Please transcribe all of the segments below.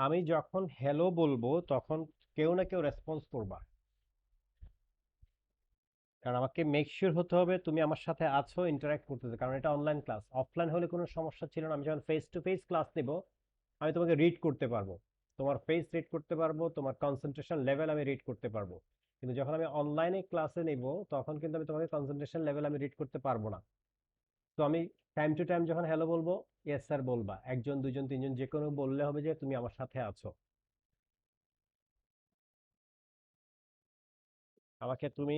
আমি যখন হ্যালো বলবো তখন কেউ না কেউ রেসপন্স করবা, কারণ আমাকে মেক শিওর হতে হবে তুমি আমার সাথে আছো, ইন্টারঅ্যাক্ট করতেছো, কারণ এটা অনলাইন ক্লাস। অফলাইন হলে কোনো সমস্যা ছিল না, আমি যখন ফেস টু ফেস ক্লাস নিব আমি তোমাকে রিড করতে পারবো, তোমার ফেস রিড করতে পারবো, তোমার কনসেন্ট্রেশন লেভেল আমি রিড করতে পারবো। কিন্তু যখন আমি অনলাইনে ক্লাসে নিব তখন কিন্তু আমি তোমাকে কনসেন্ট্রেশন লেভেল আমি রিড করতে পারবো না। তো আমি টাইম টু টাইম যখন হ্যালো বলবো, ইয়েস স্যার বলবা, একজন দুইজন তিনজন যে কোনো বললে হবে যে তুমি আমার সাথে আছো। আমাকে তুমি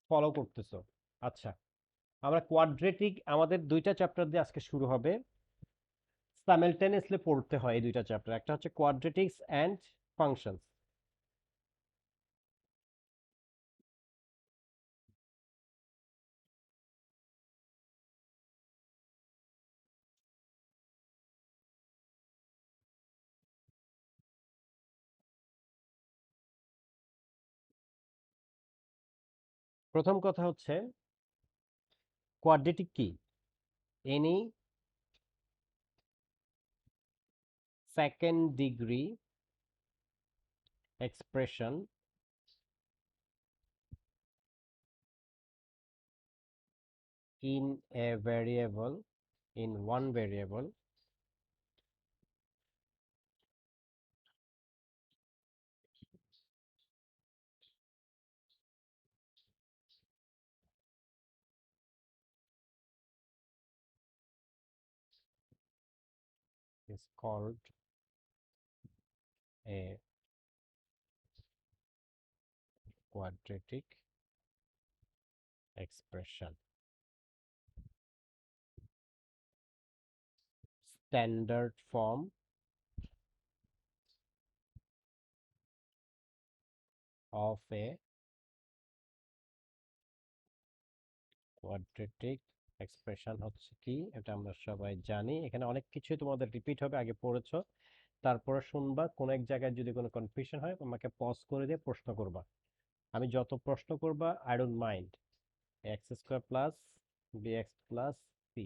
ফলো করতেছো। আচ্ছা, আমরা কোয়াড্রেটিক আমাদের দুইটা চ্যাপ্টার দিয়ে আজকে শুরু হবে, সাইমালটেনিয়াসলি পড়তে হয় এই দুইটা চ্যাপ্টার, একটা হচ্ছে কোয়াড্রেটিক্স অ্যান্ড ফাংশনস। প্রথম কথা হচ্ছে কোয়াড্রেটিক কি? Any second degree expression in a variable, in one variable is called a quadratic expression. Standard form of a quadratic expression হচ্ছে কি, এটা আমরা সবাই জানি। এখানে অনেক কিছুই তোমাদের রিপিট হবে, আগে পড়েছো, তারপরে শুনবা, কোন এক জায়গায় যদি কোনো কনফিউশন হয় আমাকে পজ করে দিয়ে প্রশ্ন করবা। আমি যত প্রশ্ন করবা I don't mind. X square plus b x plus c,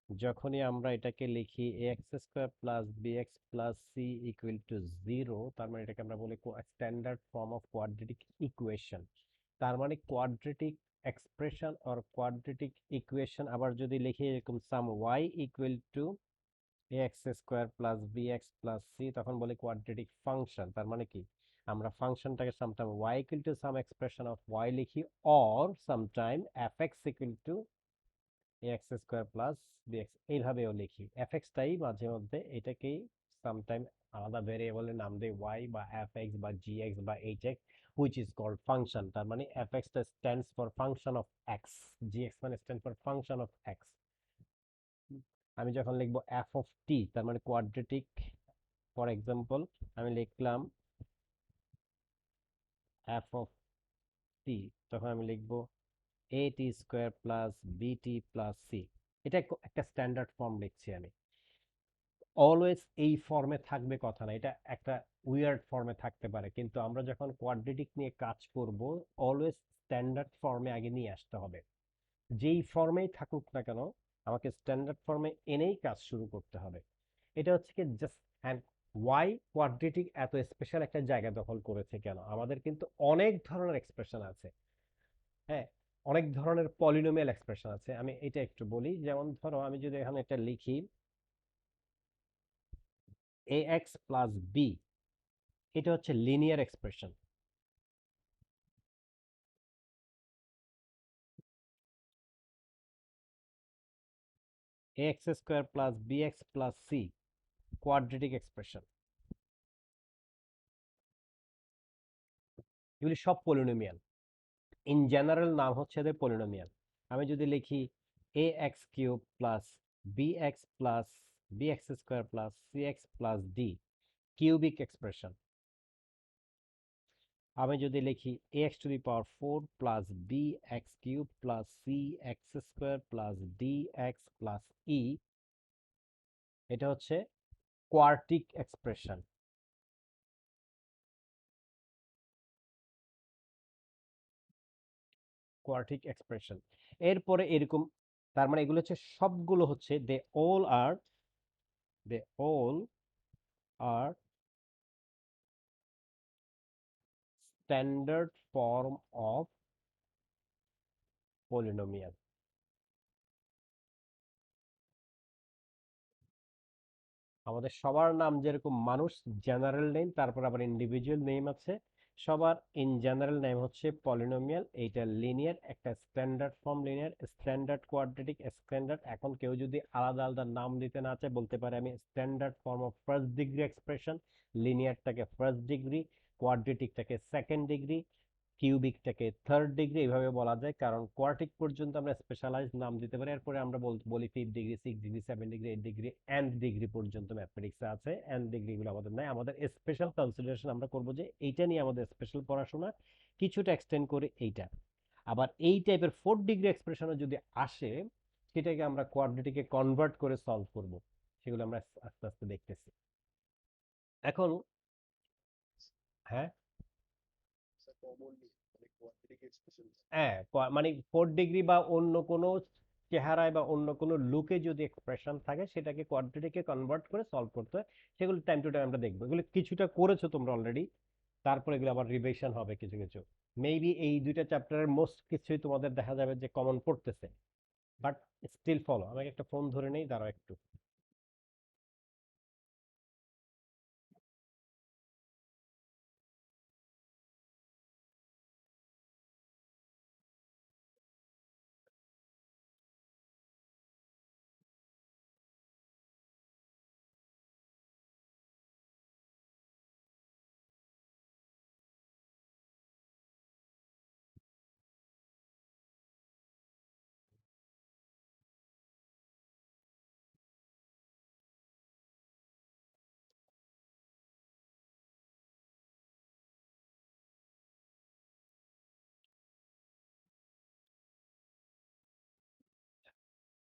যখনই আমরা এটাকে লিখি a x square plus b x plus c equal to zero, তার মানে এটাকে আমরা বলি standard form of quadratic equation. তার মানে quadratic expression or quadratic equation আবার যদি লিখি এরকম some y equal to a x square plus b x plus c, তখন বলি কোয়াড্রেটিক ফাংশন। তার মানে কি, আমরা ফাংশনটাকে sometime y equal to some expression of y লিখি, or sometime f x equal to a x square plus b x এইভাবেও লিখি। F এক্সটাই মাঝে মধ্যে এটাকেই সামটাইম আলাদা ভেরিয়েবলের নাম দেয় ওয়াই বা এফ এক্স বা জি এক্স বা h x, which is called function. তার মানে এফ এক্সটা stands for function of x, g x মানে stand for function of x. আমি যখন লিখবো এফ অফ টি, তার মানে কোয়াড্রেটিক, ফর এক্সাম্পল আমি লিখলাম এফ অফ টি, তখন আমি লিখবো a t square plus b t plus c. এটা একটা স্ট্যান্ডার্ড ফর্ম লিখছি আমি। অলওয়েজ এই ফর্মে থাকবে কথা না, এটা একটা উইয়ার্ড ফর্মে থাকতে পারে, কিন্তু আমরা যখন কোয়াড্রেটিক নিয়ে কাজ করব অলওয়েজ স্ট্যান্ডার্ড ফর্মে আগে নিয়ে আসতে হবে। যেই ফর্মেই থাকুক না কেন আমাকে স্ট্যান্ডার্ড ফর্মে এনেই কাজ শুরু করতে হবে। এটা হচ্ছে কি জাস্ট অ্যান্ড ওয়াই কোয়াড্রেটিক এত স্পেশাল একটা জায়গা দখল করেছে কেন, আমাদের কিন্তু অনেক ধরনের এক্সপ্রেশন আছে। হ্যাঁ, অনেক ধরনের পলিনোমিয়াল এক্সপ্রেশন আছে। আমি এটা একটু বলি, যেমন ধরো আমি যদি এখানে এটা লিখি এ এক্স প্লাস বি, এটা হচ্ছে linear expression. A x square plus b x plus c quadratic expression, এগুলি সব পলিনোমিয়াল। ইন জেনারেল নাম হচ্ছে এদের পলিনোমিয়াল। আমি যদি লিখি a x cube plus b x plus b x square plus c x plus d, cubic expression. আমি যদি লিখি a x to the power four plus b x cube plus c x square plus d x plus e, এটা হচ্ছে কোয়ার্টিক expression. কোয়ার্টিক expression এরপরে এরকম, তার মানে এগুলো হচ্ছে সবগুলো হচ্ছে they all are standard form of polynomial. আমাদের সবার নাম যেরকম মানুষ জেনারেল নেম, তারপর আবার ইন্ডিভিজুয়াল নেম আছে, সবার ইন জেনারেল নেম হচ্ছে পলিনোমিয়াল। এইটা লিনিয়ার, একটা standard form linear, standard quadratic, standard. এখন কেউ যদি আলাদা আলাদা নাম দিতে না চায়, বলতে পারে আমি standard form of first degree expression. লিনিয়ারটাকে ফার্স্ট ডিগ্রি, কোয়াড্রেটিকটাকে সেকেন্ড ডিগ্রি, কিউবিকটাকে থার্ড ডিগ্রি, এইভাবে বলা যায়। কারণ কোয়ার্টিক পর্যন্ত আমরা স্পেশালাইজ নাম দিতে পারি, এরপরে আমরা বলি fifth degree, six degree, seven degree, eight degree, n degree পর্যন্ত ম্যাথমেটিক্সে আছে। এন্ড ডিগ্রিগুলো আমাদের নাই। আমাদের স্পেশাল কনসিডারেশন আমরা করব যে এইটা নিয়ে আমাদের স্পেশাল পড়াশোনা কিছুটা এক্সটেন্ড করে এইটা। আবার এই টাইপের ফোর্থ ডিগ্রি এক্সপ্রেশনও যদি আসে, সেটাকে আমরা কোয়াড্রেটিকে কনভার্ট করে সলভ করব। সেগুলো আমরা আস্তে আস্তে দেখতেছি এখন। হ্যাঁ, হ্যাঁ, মানে ফোর্থ ডিগ্রি বা অন্য কোনো চেহারায় বা অন্য কোনো লুকে যদি এক্সপ্রেশন থাকে, সেটাকে কোয়াড্রেটিকে কনভার্ট করে সলভ করতে হয়। সেগুলো টাইম টু টাইম আমরা দেখবো। এগুলো কিছুটা করেছো তোমরা অলরেডি, তারপরে এগুলো আবার রিভিশন হবে কিছু কিছু। মেবি এই দুইটা চ্যাপ্টারের মোস্ট কিছুই তোমাদের দেখা যাবে যে কমন পড়তেছে, বাট স্টিল ফলো। আমাকে একটা ফোন ধরে নেই, দাঁড়াও একটু।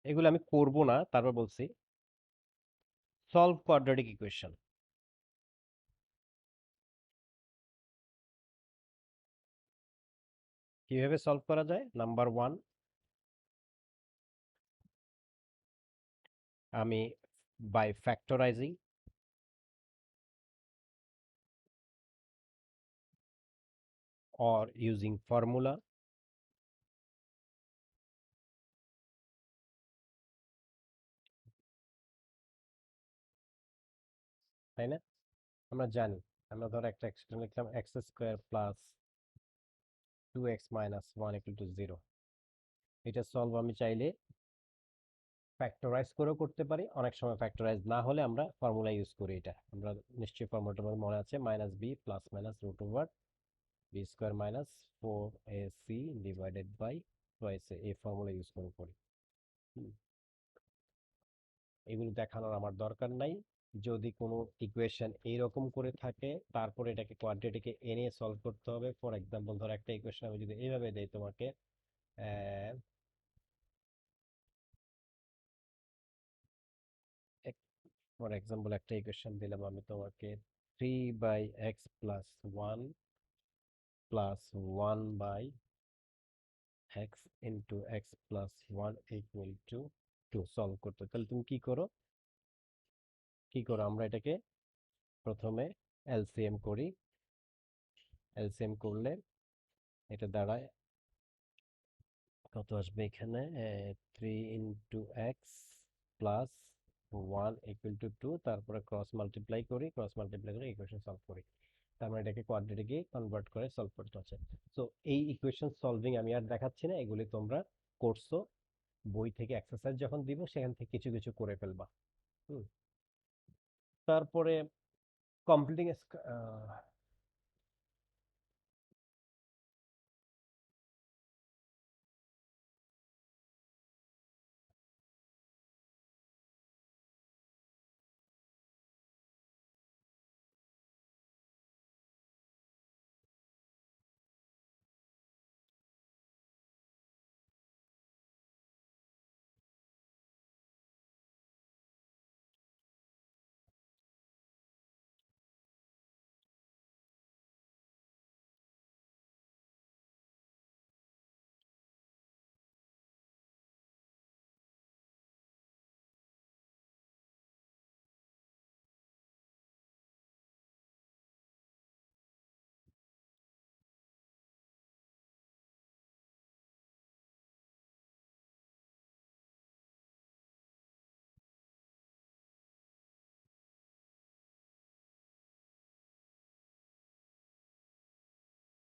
এগুলো আমি করব না, তারপর বলছি। সলভ কোয়াড্রেটিক ইকুয়েশন কিভাবে সলভ করা যায়? নাম্বার ওয়ান, আমি বাই ফ্যাক্টরাইজিং or using formula, তাই না? আমরা জানি, আমরা ধরো একটা এক্সপ্রেশন লিখলাম x square plus 2x minus 1 equal to 0। এটা সলভ আমি চাইলে ফ্যাক্টরাইজ করেও করতে পারি, অনেক সময় ফ্যাক্টরাইজ না হলে আমরা ফর্মুলা ইউজ করি। এটা আমরা নিশ্চয়ই ফর্মুলাটা আমাদের মনে আছে, minus b plus minus root over b square minus 4ac divided by twice a, এই ফর্মুলা ইউজ করে করি। হুম, এগুলো দেখানোর আমার দরকার নাই। যদি কোনো ইকুয়েশন এইরকম করে থাকে, তারপরে এটাকে কোয়াড্রেটিকে এনে সলভ করতে হবে। ফর এক্সাম্পল ধরো একটা ইকুয়েশন আমি যদি এইভাবে দেই তোমাকে, ফর এক্সাম্পল একটা ইকুয়েশন দিলাম আমি তোমাকে, 3/x+1 plus 1/x into x+1 equal to 2 solve করতে। তাহলে তুমি কি করো, আমরা এটাকে প্রথমে এলসিএম করি। এলসিএম করলে এটা দাঁড়ায় কত আসবে এখানে, 3 into x+1 = 2, তারপরে ক্রস মাল্টিপ্লাই করি, ক্রস মাল্টিপ্লাই করে ইকুয়েশন সলভ করি। তার মানে এটাকে কোয়াড্রেটিকে কনভার্ট করে সলভ করতে হচ্ছে। সো এই ইকুয়েশন সলভিং আমি আর দেখাচ্ছি না, এগুলি তোমরা করছো, বই থেকে এক্সারসাইজ যখন দিব সেখান থেকে কিছু কিছু করে ফেলবা। হুম, তারপরে কমপ্লিটিং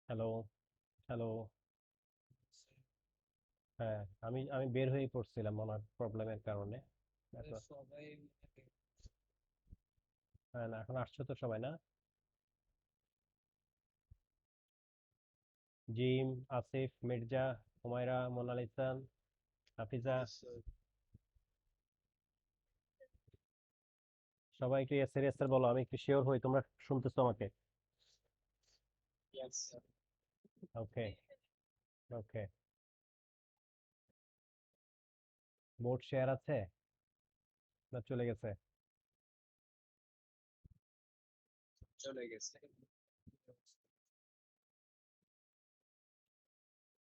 হ্যালো, হ্যালো। হ্যাঁ, আমি আমি বের হয়ে পড়ছিলাম আমার প্রবলেমের কারণে। এখন হ্যাঁ, না এখন আসছো তো সবাই না? জিম, আসিফ, মির্জা, হুমায়রা, মোনালিসা, হাফিজা, সবাই একটু ইয়েস স্যার ইয়েস স্যার বলো, আমি একটু শিওর হই তোমরা শুনতেছো আমাকে। ওকে, ওকে। বোর্ড শেয়ার আছে না চলে গেছে?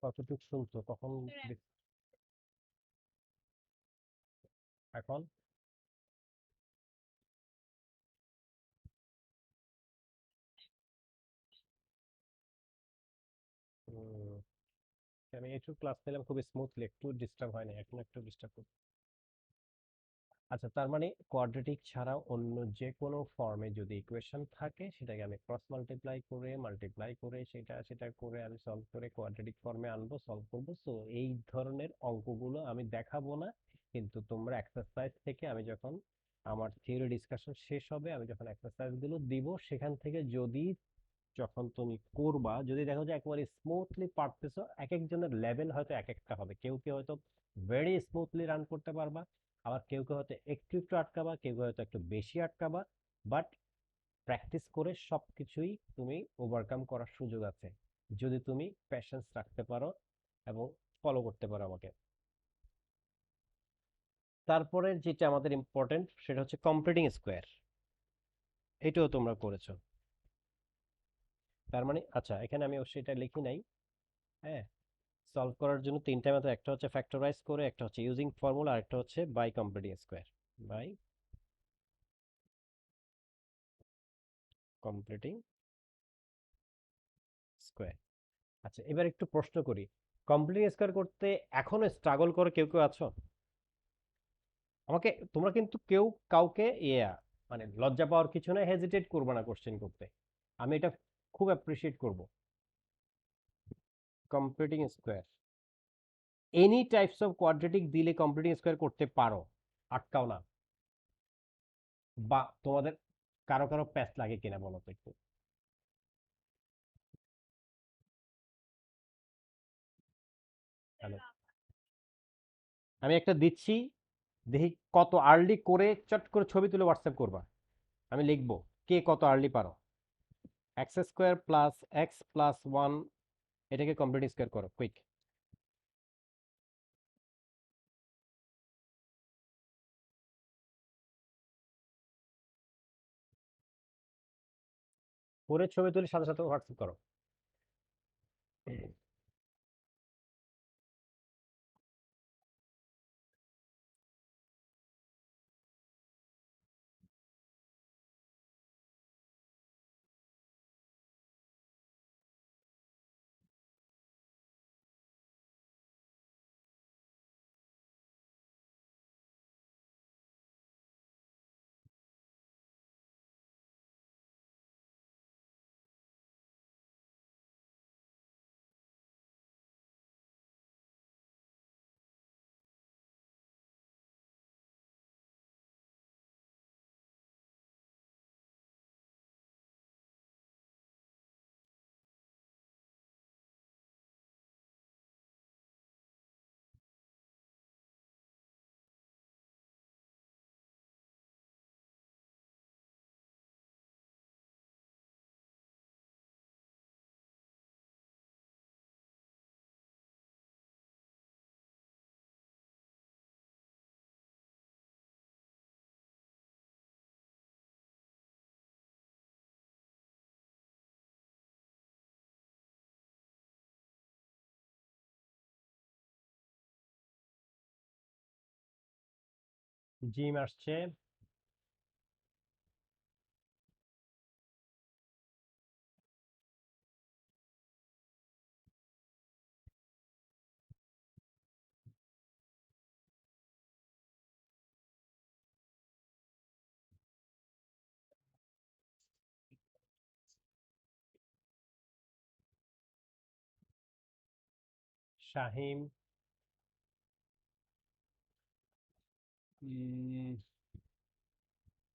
কতটুকু শুনছো কখন? এখন উম, আমি একটু ক্লাস নিলাম খুব স্মুথলি, একটু ডিস্টার্ব হয় না, এখন একটু ডিস্টার্ব। আচ্ছা, তার মানে কোয়াড্রেটিক ছাড়া অন্য যে কোনো ফর্মে যদি ইকুয়েশন থাকে সেটাকে আমি ক্রস মাল্টিপ্লাই করে সেটা সেটা করে আমি সলভ করে কোয়াড্রেটিক ফর্মে আনবো, সলভ করবো। সো এই ধরনের অঙ্কগুলো আমি দেখাবো না, কিন্তু তোমরা এক্সারসাইজ থেকে আমি যখন আমার থিওরি ডিসকাশন শেষ হবে, আমি যখন এক্সারসাইজ গুলো দিব সেখান থেকে যদি যখন তুমি করবা যদি দেখো যে একেবারে স্মুথলি পারতেছো, এক একজনের লেভেল হয়তো এক একটা হবে, কেউ কেউ হয়তো ভেরি স্মুথলি রান করতে পারবা, আবার কেউ কেউ হয়তো একটু একটু আটকাবা, কেউ কেউ হয়তো একটু বেশি আটকাবা। বাট প্র্যাকটিস করে সবকিছুই তুমি ওভারকাম করার সুযোগ আছে, যদি তুমি প্যাশেন্স রাখতে পারো এবং ফলো করতে পারো আমাকে। তারপরে যেটা আমাদের ইম্পর্টেন্ট সেটা হচ্ছে কমপ্লিটিং স্কোয়ার। এটাও তোমরা করেছো। তার মানে আচ্ছা, এখানে আমি অবশ্যই এটা লিখি নাই। হ্যাঁ, সলভ করার জন্য তিনটা মেথড, একটা হচ্ছে ফ্যাক্টরাইজ করে, একটা হচ্ছে ইউজিং ফর্মুলা, আর একটা হচ্ছে by completing square. By completing square. আচ্ছা, এবার একটু প্রশ্ন করি, কমপ্লিটিং স্কোয়ার করতে এখনো স্ট্রাগল করে কেউ কেউ আছো? আমাকে তোমরা কিন্তু কেউ কাউকে মানে লজ্জা পাওয়ার কিছু না, হেজিটেট করবে না কোশ্চেন করতে, আমি এটা খুব অ্যাপ্রিসিয়েট করব। Completing square, any types of quadratic দিলে কমপ্লিটিং স্কোয়ার করতে পারো, আটকাও না। বা তোমাদের কারো কারো প্যাচ লাগে কিনা বলো তো একটু। হ্যালো, আমি একটা দিচ্ছি, দেখি কত আর্লি করে চট করে ছবি তুলে হোয়াটসঅ্যাপ করবা, আমি লিখবো কে কত আর্লি পারো। X square plus x plus one, এটাকে কমপ্লিট স্কোয়ার করো কুইক। করে ছবি তুলে সাথে সাথে হোয়াটসঅ্যাপ করো। জিম আসছে। Shahim,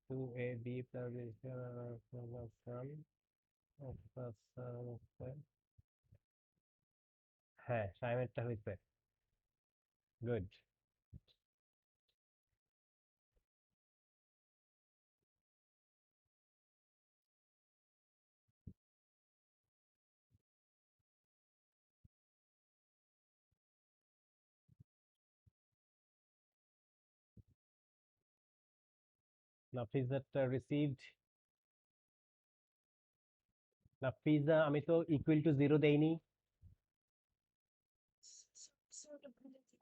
2ab plus b plus 1 plus হ্যাঁ শাহিমেরটা হয়েছে। গুড। নাফিজারটা রিসিভড। নাফিজা আমি তো ইকুয়াল টু জিরো দেইনি।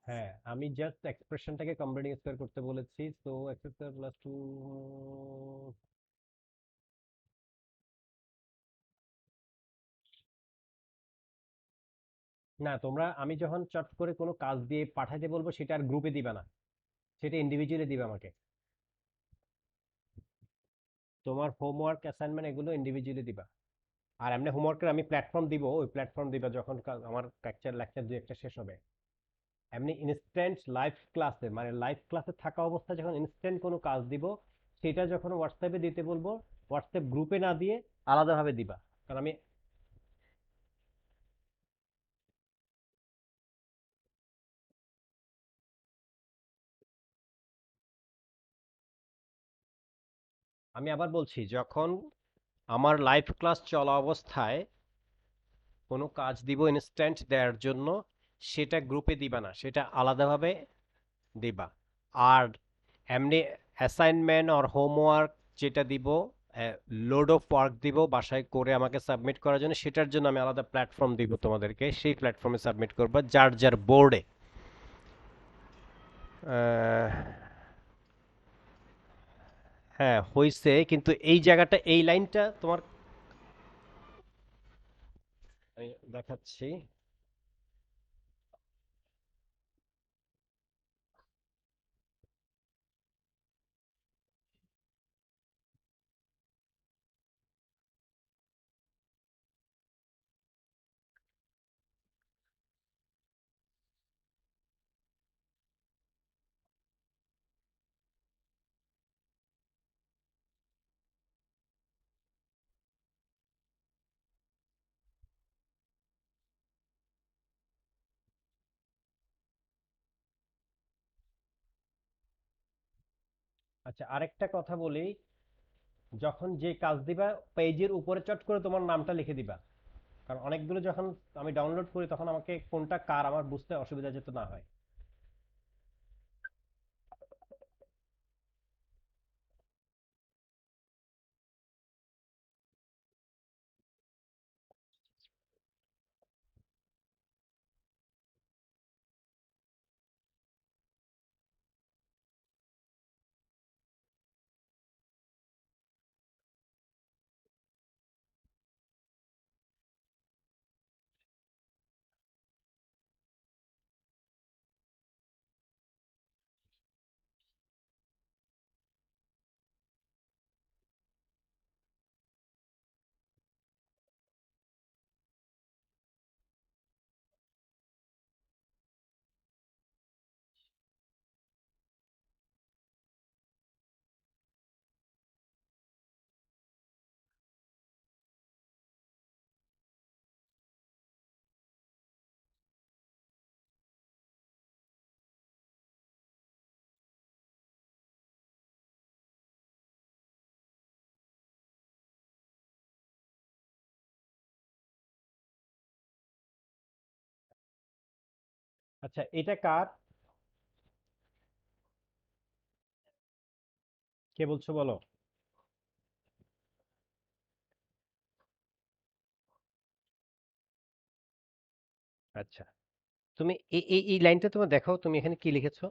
হ্যাঁ আমি জাস্ট এক্সপ্রেশনটাকে কম্বিনেটিং স্কয়ার করতে বলেছি, so x square plus two. না তোমরা আমি যখন চট করে কোনো কাজ দিয়ে পাঠাতে বলবো সেটা আর গ্রুপে দিবা না, সেটা ইন্ডিভিজুয়ালি দিবে আমাকে। তোমার হোমওয়ার্ক অ্যাসাইনমেন্ট এগুলো ইন্ডিভিজুয়ালি দিবা। আর এমনি হোমওয়ার্কের আমি প্ল্যাটফর্ম দিব, ওই প্ল্যাটফর্ম দিবা যখন আমার লেকচার দুই একটা শেষ হবে। এমনি ইনস্ট্যান্ট লাইভ ক্লাসে মানে লাইভ ক্লাসে থাকা অবস্থায় যখন ইনস্ট্যান্ট কোনো কাজ দিব সেটা যখন হোয়াটসঅ্যাপে দিতে বলবো হোয়াটসঅ্যাপ গ্রুপে না দিয়ে আলাদাভাবে দিবা। কারণ আমি আমি আবার বলছি, যখন আমার লাইভ ক্লাস চলা অবস্থায় কোনো কাজ দিব ইনস্ট্যান্ট দেওয়ার জন্য, সেটা গ্রুপে দিবা না, সেটা আলাদাভাবে দিবা। আর এমনি অ্যাসাইনমেন্ট আর হোমওয়ার্ক যেটা দিব, লোড অফ ওয়ার্ক দিব বাসায় করে আমাকে সাবমিট করার জন্য, সেটার জন্য আমি আলাদা প্ল্যাটফর্ম দিব তোমাদেরকে, সেই প্ল্যাটফর্মে সাবমিট করবা যার যার বোর্ডে। হ্যাঁ হইছে, কিন্তু এই জায়গাটা এই লাইনটা তোমার আমি দেখাচ্ছি। আচ্ছা আরেকটা কথা বলি, যখন যে কাজ দিবা পেজের উপরে চট করে তোমার নামটা লিখে দিবা। কারণ অনেকগুলো যখন আমি ডাউনলোড করি তখন আমাকে কোনটা কার আমার বুঝতে অসুবিধা যেতে না হয়। আচ্ছা এটা কার, কে বলছো বলো। আচ্ছা তুমি এই এই এই লাইনটা তুমি দেখো, তুমি এখানে কি লিখেছো।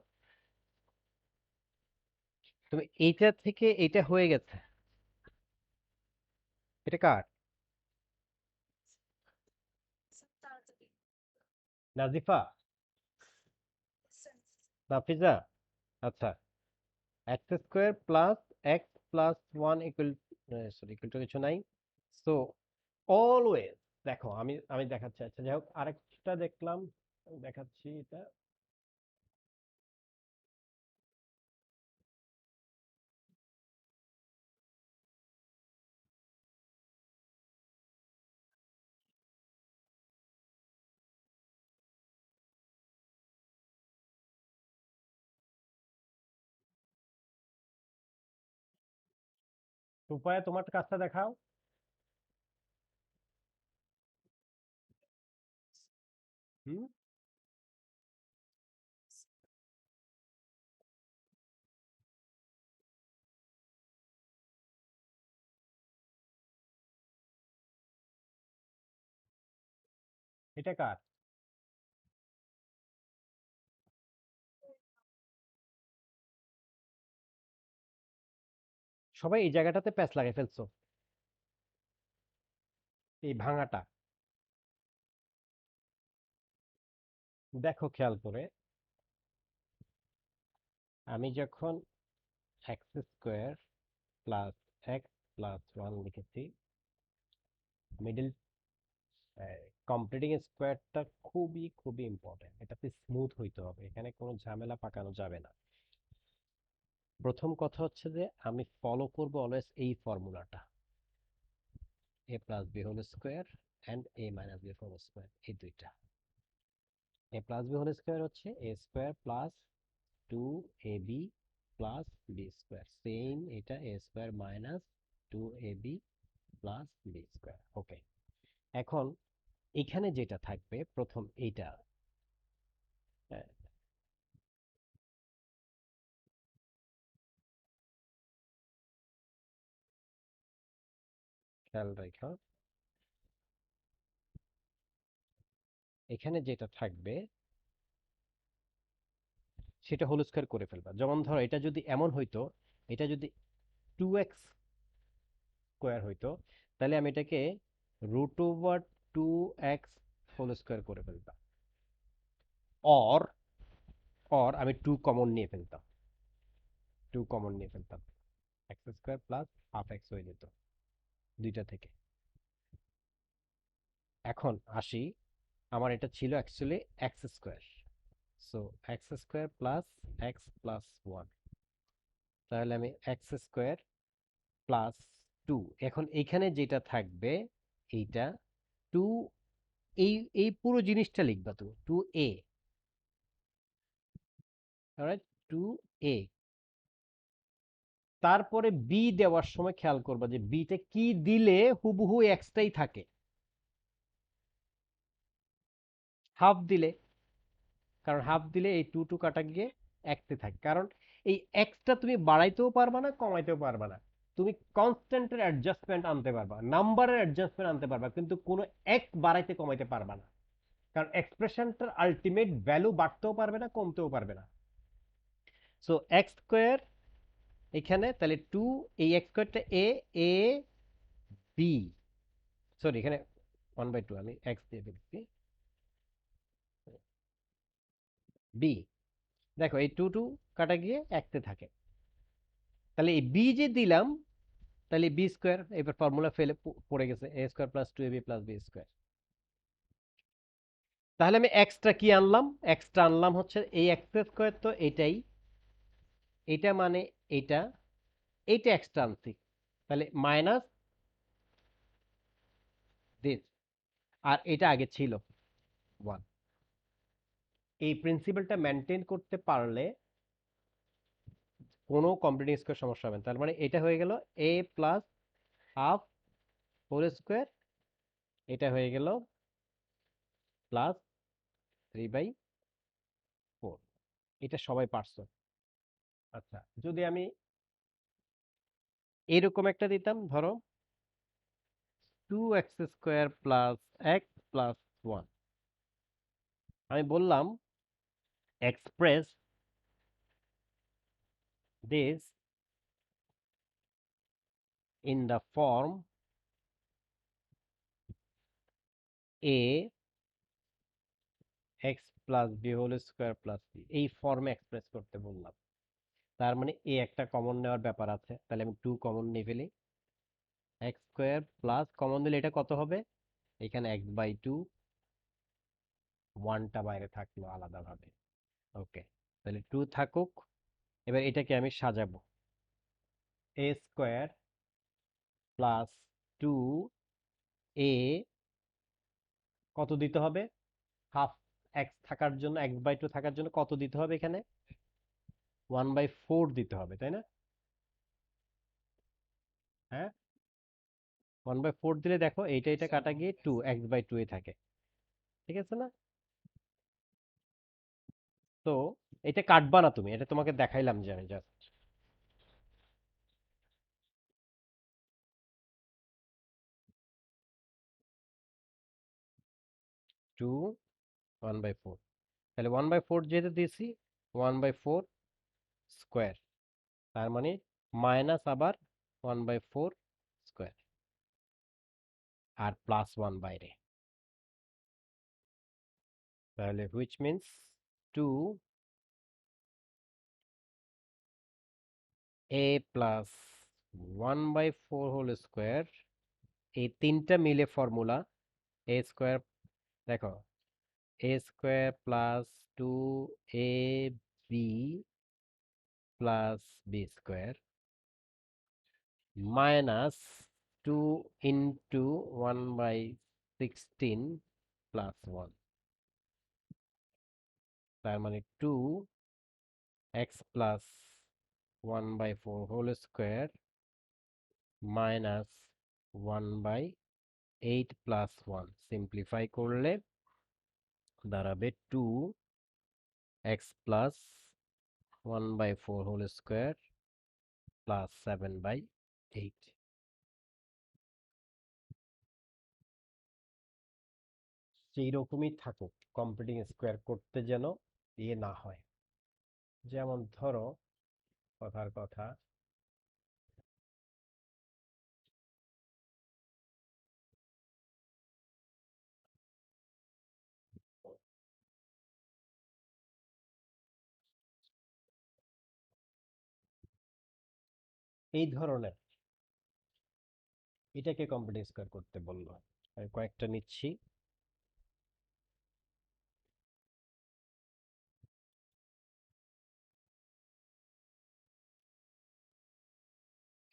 তুমি এইটা থেকে এইটা হয়ে গেছে, এটা কার? নাজিফা, নাফিজা। আচ্ছা, x square plus x plus one equal, sorry equal to কিছু নাই। সো অলওয়েজ দেখো আমি আমি দেখাচ্ছি। আচ্ছা যাই হোক, আরেকটা দেখলাম। আমি দেখাচ্ছি এটা। রূপায় তোমার কাজটা দেখাও। হুম, এটা কার? সবাই এই জায়গাটাতে প্যাচ লাগাই ফেলছো, এই ভাঙাটা। দেখো খেয়াল করে, আমি যখন x square plus x plus one লিখেছি, মিডল কমপ্লিটিং স্কোয়ারটা খুবই খুবই ইম্পর্টেন্ট, এটাতে স্মুথ হইতে হবে, এখানে কোনো ঝামেলা পাকানো যাবে না। প্রথম কথা হচ্ছে যে আমি ফলো করব অলওয়েজ এই ফর্মুলাটা, a plus b whole square and a minus b whole square, এই দুইটা। A plus b whole square হচ্ছে a square plus two a b plus b square, same এটা a square minus two a b plus b square. Okay, এখন এখানে যেটা থাকবে প্রথম এইটা, হ্যাঁ, খেয়াল রেখো, এখানে যেটা থাকবে সেটা হোল স্কোয়ার করে ফেলবা। যেমন ধরো এটা যদি এমন হইতো, এটা যদি টু এক্স স্কোয়ার হইতো, তাহলে আমি এটাকে root over two x whole square করে ফেলতাম, অর অর আমি টু কমন নিয়ে ফেলতাম, টু কমন নিয়ে ফেলতাম, x square plus half x হয়ে যেত দুইটা থেকে। এখন আসি, আমার এটা ছিল actually x square, so x square plus x plus one, তাহলে আমি এক্স স্কোয়ার প্লাস টু, এখন এইখানে যেটা থাকবে এইটা টু, এই এই পুরো জিনিসটা লিখবা তুমি টু এ, অলরাইট, টু এ। তারপরে বি দেওয়ার সময় খেয়াল করবা যে বিটা কি দিলে হুবহু এক্সটাই থাকে, হাফ দিলে, কারণ হাফ দিলে এই টু টু কাটা গিয়ে এক্সে থাকে, কারণ এই এক্সটা তুমি বাড়াইতেও পারবা না কমাইতেও পারবা না, তুমি কনস্ট্যান্টের অ্যাডজাস্টমেন্ট আনতে পারবা, নাম্বারের অ্যাডজাস্টমেন্ট আনতে পারবা, কিন্তু কোনো এক্স বাড়াইতে কমাইতে পারবা না, কারণ এক্সপ্রেশনটার আলটিমেট ভ্যালু বাড়তেও পারবে না কমতেও পারবে না। সো এক্স স্কোয়ার এখানে তাহলে টু, এই এক্স স্কোয়ারটা এ, এ বি, সরি এখানে ওয়ান বাই টু আমি এক্স দিয়ে দিচ্ছি, বি, দেখো এই টু টু কাটা গিয়ে একতে থাকে, তাহলে এই বি যে দিলাম, তাহলে বি স্কোয়ার এবার ফর্মুলা ফেলে পড়ে গেছে, এ square plus two a b plus b square. তাহলে আমি এক্সট্রা কি আনলাম, এক্সট্রা আনলাম হচ্ছে এই এক্স স্কোয়ার, তো এটাই, এটা মানে এটা, এইটা এক্সট্রা আনছি, তাহলে মাইনাস দিস, আর এটা আগে ছিল ওয়ান। এই প্রিন্সিপালটা মেনটেন করতে পারলে কোনো কমপ্লিটিং স্কোয়ার সমস্যা হবে না। তার মানে এটা হয়ে গেল এ প্লাস হাফ হোল স্কোয়ার, এটা হয়ে গেল প্লাস থ্রি বাই ফোর, এটা সবাই পারছো। আচ্ছা, যদি আমি এরকম একটা দিতাম, ধরো two x square plus x plus one, আমি বললাম express this in the form a x plus b whole square plus c, এই ফর্মে এক্সপ্রেস করতে বললাম। তার মানে এ একটা কমন নেওয়ার ব্যাপার আছে, তাহলে আমি টু কমন নিয়ে ফেলি, এক্স স্কোয়ার প্লাস কমন দিলে এটা কত হবে, এখানে এক্স বাই টু ওয়ানটা বাইরে থাকলো আলাদাভাবে। ওকে, তাহলে টু থাকুক। এবার এটাকে আমি সাজাবো। এ স্কোয়ার প্লাস টু এ কত দিতে হবে? হাফ এক্স থাকার জন্য, এক্স বাই টু থাকার জন্য কত দিতে হবে এখানে? 1/4 দিতে হবে, তাই না? হ্যাঁ, 1/4 দিলে দেখো এইটা এটা কাটা গিয়ে টু এক্স বাই টু এ থাকে। ঠিক আছে না? তো এটা কাটবা না তুমি, এটা তোমাকে দেখাইলাম যে আমি জাস্ট টু 1/4। তাহলে 1/4 যেহেতু দিয়েছি, 1/4 স্কোয়ার, তার মানে মাইনাস আবার 1/4 স্কোয়ার, আর প্লাস ওয়ান বাইরে। তাহলে which means two a plus 1/4 whole square, এই তিনটা মিলে ফর্মুলা এ স্কোয়ার। দেখো, a square plus two a b plus b square minus two into 1/16 plus one, তার মানে two x plus 1/4 whole square minus 1/8 plus one, simplify করলে দাঁড়াবে two x plus 1/4 whole square plus 7/8। সেই রকমই থাকুক, computing square করতে যেন ইয়ে না হয়। যেমন ধরো, কথার কথা, এই ধরনের এটাকে কম্পিউটিং স্কোয়ার করতে বললো। আমি কয়েকটা নিচ্ছি।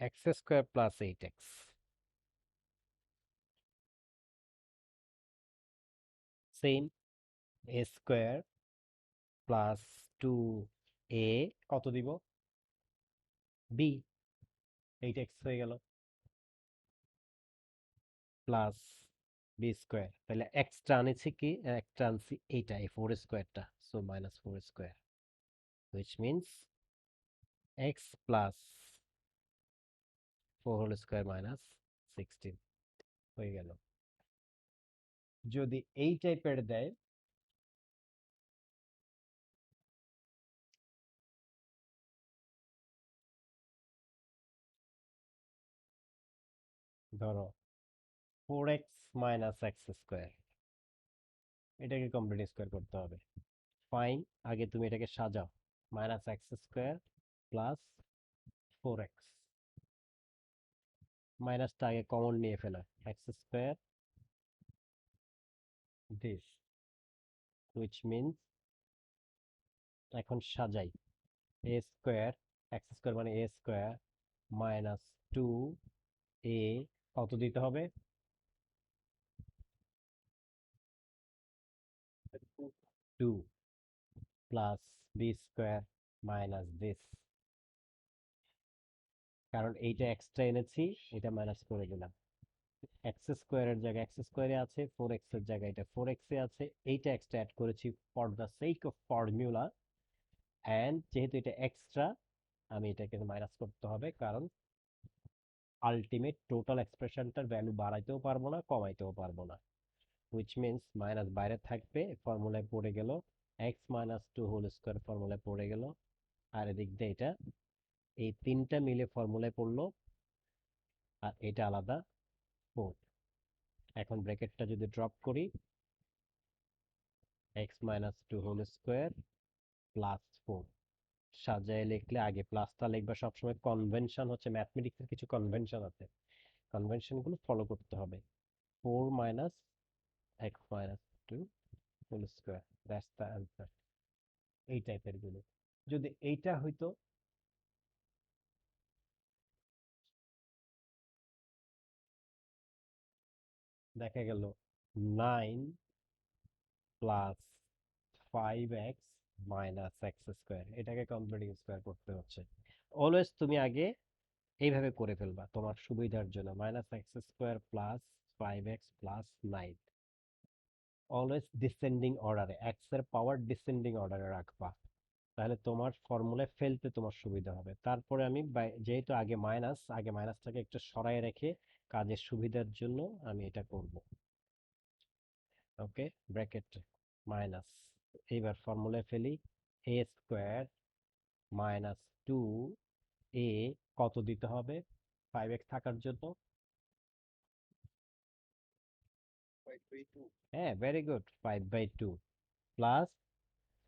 X square plus 8x, same a square plus two a কত দিব? বি, 8x হয়ে গেল, প্লাস বি স্কোয়ার। তাহলে এক্সট্রা আনেছি কি? একটা আনছি এইটা, এই ফোর স্কোয়ারটা, so minus four square, which means x plus four whole square minus 16 হয়ে গেল। যদি এই টাইপের দেয়, ধরো 4x মাইনাস এক্স স্কোয়ার, এটাকে কমপ্লিট স্কোয়ার করতে হবে। ফাইন, আগে তুমি এটাকে সাজাও। Minus x square plus 4x, মাইনাসটা আগে কমন নিয়ে ফেলা, x square this, which means এখন সাজাই। এ স্কোয়ার, এক্স স্কোয়ার মানে a square minus two a কত দিতে হবে? Two plus b square minus this, কারণ এইটা এক্সট্রা এনেছি, এটা মাইনাস করে দিলাম। এক্স স্কোয়ারের জায়গায় এক্স স্কোয়ারে আছে, ফোর এক্স এর জায়গায় এটা ফোর এক্স এ আছে, এইটা এক্সট্রা অ্যাড করেছি for the sake of formula. And যেহেতু এটা এক্সট্রা, আমি এটাকে মাইনাস করতে হবে, কারণ আলটিমেট টোটাল এক্সপ্রেশনটার ভ্যালু বাড়াইতেও পারবো না, কমাইতেও পারবো না, হুইচ মিনস মাইনাস বাইরে থাকবে, ফর্মুলায় পড়ে গেল, x minus two whole square ফর্মুলায় পড়ে গেল, আর এদিক দিয়ে এটা, এই তিনটা মিলে ফর্মুলায় পড়লো, আর এটা আলাদা ফোর। এখন ব্র্যাকেটটা যদি ড্রপ করি, x minus two whole square plus four, সাজায় লিখলে আগে প্লাসটা লিখবা সবসময়, কনভেনশন হচ্ছে ম্যাথমেটিক্সের কিছু কনভেনশন আছে, কনভেনশনগুলো ফলো করতে হবে। Four minus x minus two whole square, that's the answer. এই টাইপের গুলো যদি এইটা হইতো, দেখা গেল 9 plus 5x minus x square, এটাকে কমপ্লিটিং স্কোয়ার করতে হচ্ছে। অলওয়েজ তুমি আগে এইভাবে করে ফেলবা তোমার সুবিধার জন্য, minus x square plus 5x plus 9, always descending অর্ডারে, এক্স এর পাওয়ার ডিসেন্ডিং অর্ডারে রাখবা, তাহলে তোমার ফর্মুলায় ফেলতে তোমার সুবিধা হবে। তারপরে আমি যেহেতু আগে মাইনাস, আগে মাইনাসটাকে একটু সরাই রেখে কাজের সুবিধার জন্য আমি এটা করব। ওকে, ব্র্যাকেট মাইনাস, এইবার ফর্মুলায় ফেলি, এ স্কোয়ার মাইনাস 2a, কত দিতে হবে 5x থাকার জন্য? হ্যাঁ, very good, 5/2 plus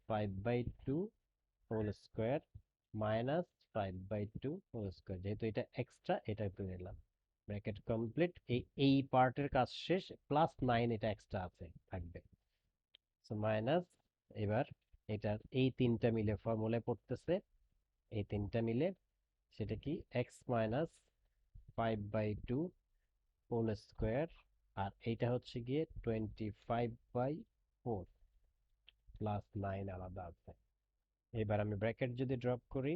5/2 whole square minus 5/2 whole square, যেহেতু এটা এক্সট্রা এটা তুলে নিলাম, ব্র্যাকেট কমপ্লিট। এই পার্টের কাজ শেষ, প্লাস 9 এটা এক্সট্রা আছে থাকবে, সো মাইনাস, এবার এটার এই তিনটা মিলে ফর্মুলায় পড়তেছে, এই তিনটা মিলে সেটা কি এক্স মাইনাস 5/2 হোল স্কোয়ার, আর এইটা হচ্ছে গিয়ে 25/4 প্লাস 9 আলাদা আছে। এবার আমি ব্র্যাকেট যদি ড্রপ করি,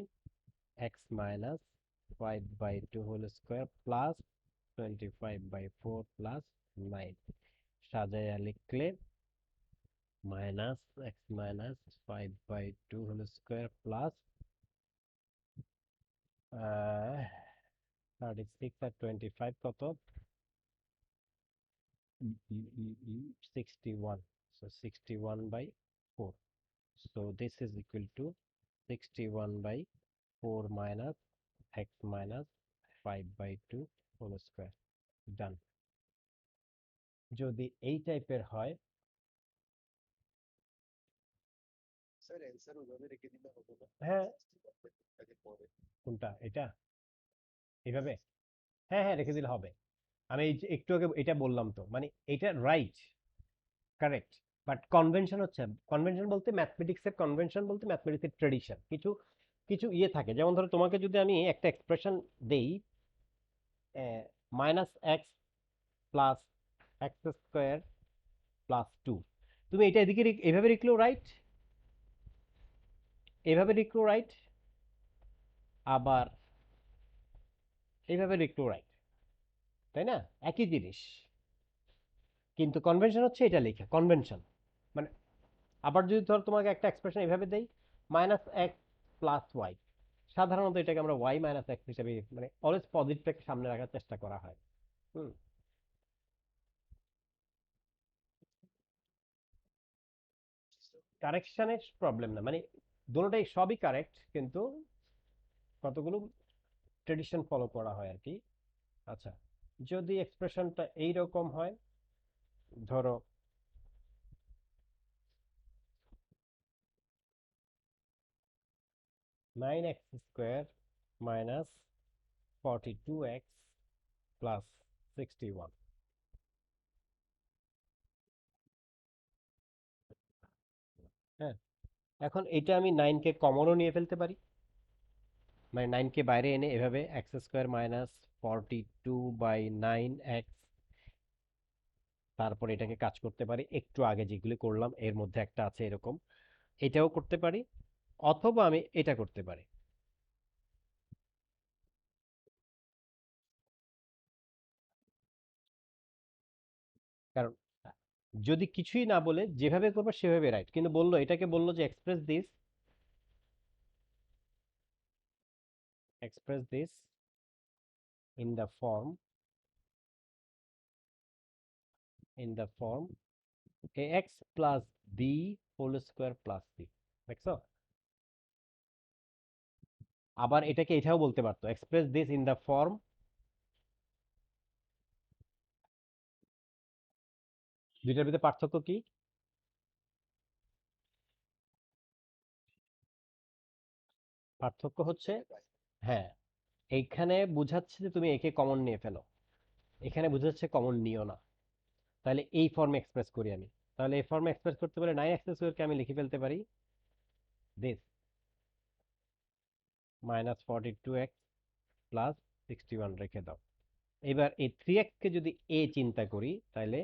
x minus 5/2 whole square plus 25/4 plus 9, সাজাইয়া লিখলে minus x minus 5/2 whole square plus 36 আর 25 কত? 61, so 61/4, so this is equal to 61/4 minus x minus 5/2 whole স্কোয়ার, ডান। যদি এই টাইপের হয়, হ্যাঁ, কোনটা এটা এইভাবে, হ্যাঁ হ্যাঁ রেখে দিলে হবে। আমি এই যে একটু আগে এটা বললাম তো, মানে এটা রাইট, কারেক্ট, বাট কনভেনশন হচ্ছে, কনভেনশন বলতে ম্যাথমেটিক্সের কনভেনশন বলতে ম্যাথমেটিক্সের ট্রেডিশন, কিছু কিছু ইয়ে থাকে, যেমন ধরো তোমাকে যদি আমি একটা এক্সপ্রেশন দেই, minus x plus x square plus 2, তুমি এটা এদিকে এভাবে লিখলেও রাইট, এভাবে লিখলেও রাইট, আবার এইভাবে লিখলেও রাইট, তাই না? একই জিনিস, কিন্তু কনভেনশন হচ্ছে এটা লেখা, কনভেনশন মানে। আবার যদি ধর তোমাকে একটা এক্সপ্রেশন এভাবে দেই, মাইনাস এক্স প্লাস ওয়াই, সাধারণত এটাকে আমরা ওয়াই মাইনাস এক্স হিসেবে, মানে অলওয়েজ পজিটিভটাকে সামনে রাখার চেষ্টা করা হয়। হুম, কারেকশনের প্রবলেম না, মানে দুটোটাই সবই কারেক্ট, কিন্তু কতগুলো ট্রেডিশন ফলো করা হয় আর কি। আচ্ছা, যদি এক্সপ্রেশনটা এইরকম হয়, ধরো 9x square minus 42x plus 61, হ্যাঁ, এখন এটা আমি 9কে কমনও নিয়ে ফেলতে পারি, মানে 9কে বাইরে এনে এভাবে এক্স স্কোয়ার মাইনাস 42/9x, তারপর এটাকে কাজ করতে পারি একটু আগে যেগুলি করলাম এর মধ্যে একটা আছে এরকম, এটাও করতে পারি, অথবা আমি এটা করতে পারি। কারণ যদি কিছুই না বলে যেভাবে করবো সেভাবে রাইট, কিন্তু বললো, এটাকে বললো যে express this in the form, ax plus b whole square plus c, দেখছো? আবার এটাকে এটাও বলতে পারতো, express this in the form, দুইটার ভিতরে পার্থক্য কি? পার্থক্য হচ্ছে, হ্যাঁ, এইখানে বুঝাচ্ছে যে তুমি একে কমন নিয়ে ফেলো, এখানে বুঝাচ্ছে কমন নিও না, তাহলে এই ফর্মে এক্সপ্রেস করি আমি। তাহলে এই ফর্মে এক্সপ্রেস করতে পারে 9x² আমি লিখে ফেলতে পারি দিস -42x প্লাস 61 রেখে দাও। এবার এই 3x কে যদি a চিন্তা করি তাহলে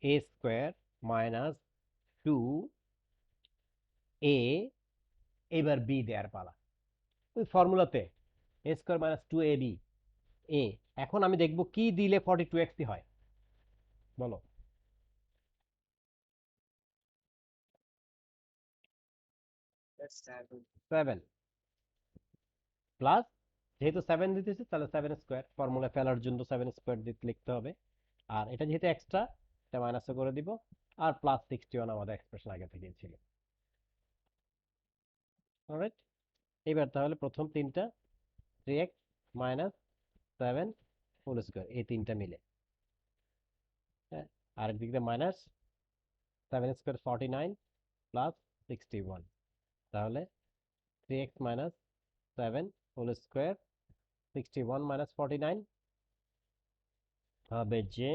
a² মাইনাস 2a, এবার b দেয়ার পালা ওই ফর্মুলাতে a² মাইনাস 2ab a। এখন আমি দেখব কি দিলে 42x হয়, বলো। 7 প্লাস, যেহেতু 7 দিতেছি তাহলে 7² ফর্মুলা ফেলার জন্য 7² দিতে লিখতে হবে। আর এটা যেহেতু এক্সট্রা, এটা মাইনাস করে দিব। আর প্লাস 61 আমাদের এক্সপ্রেশন আগে থেকে ছিল। অলরাইট, এবার তাহলে প্রথম তিনটা 3x মাইনাস 7² এই তিনটা মিলে, হ্যাঁ। আর একদিক দিয়ে মাইনাস 7² 49 প্লাস 61, তাহলে 3x মাইনাস 7² 61 মাইনাস 49 হবে যে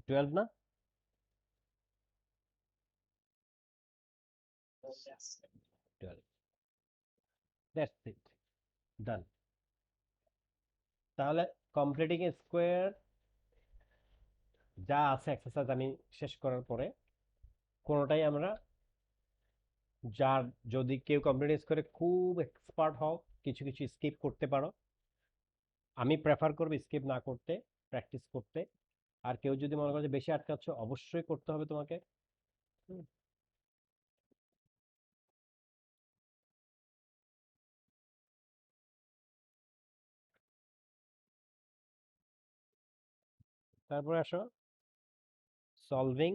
12 না? 12, দ্যাটস ইট, ডান। তাহলে কমপ্লিটিং স্কোয়ার যা আছে এক্সারসাইজ আমি শেষ করার পরে কোনোটাই আমরা, যার যদি কেউ কমপ্লিট করে খুব এক্সপার্ট হও, কিছু কিছু স্কিপ করতে পারো, আমি প্রেফার করব স্কিপ না করতে, প্র্যাকটিস করতে। আর কেউ যদি মনে করে যে বেশি আটকাচ্ছ, অবশ্যই করতে হবে তোমাকে। হুম। তারপরে আসো সলভিং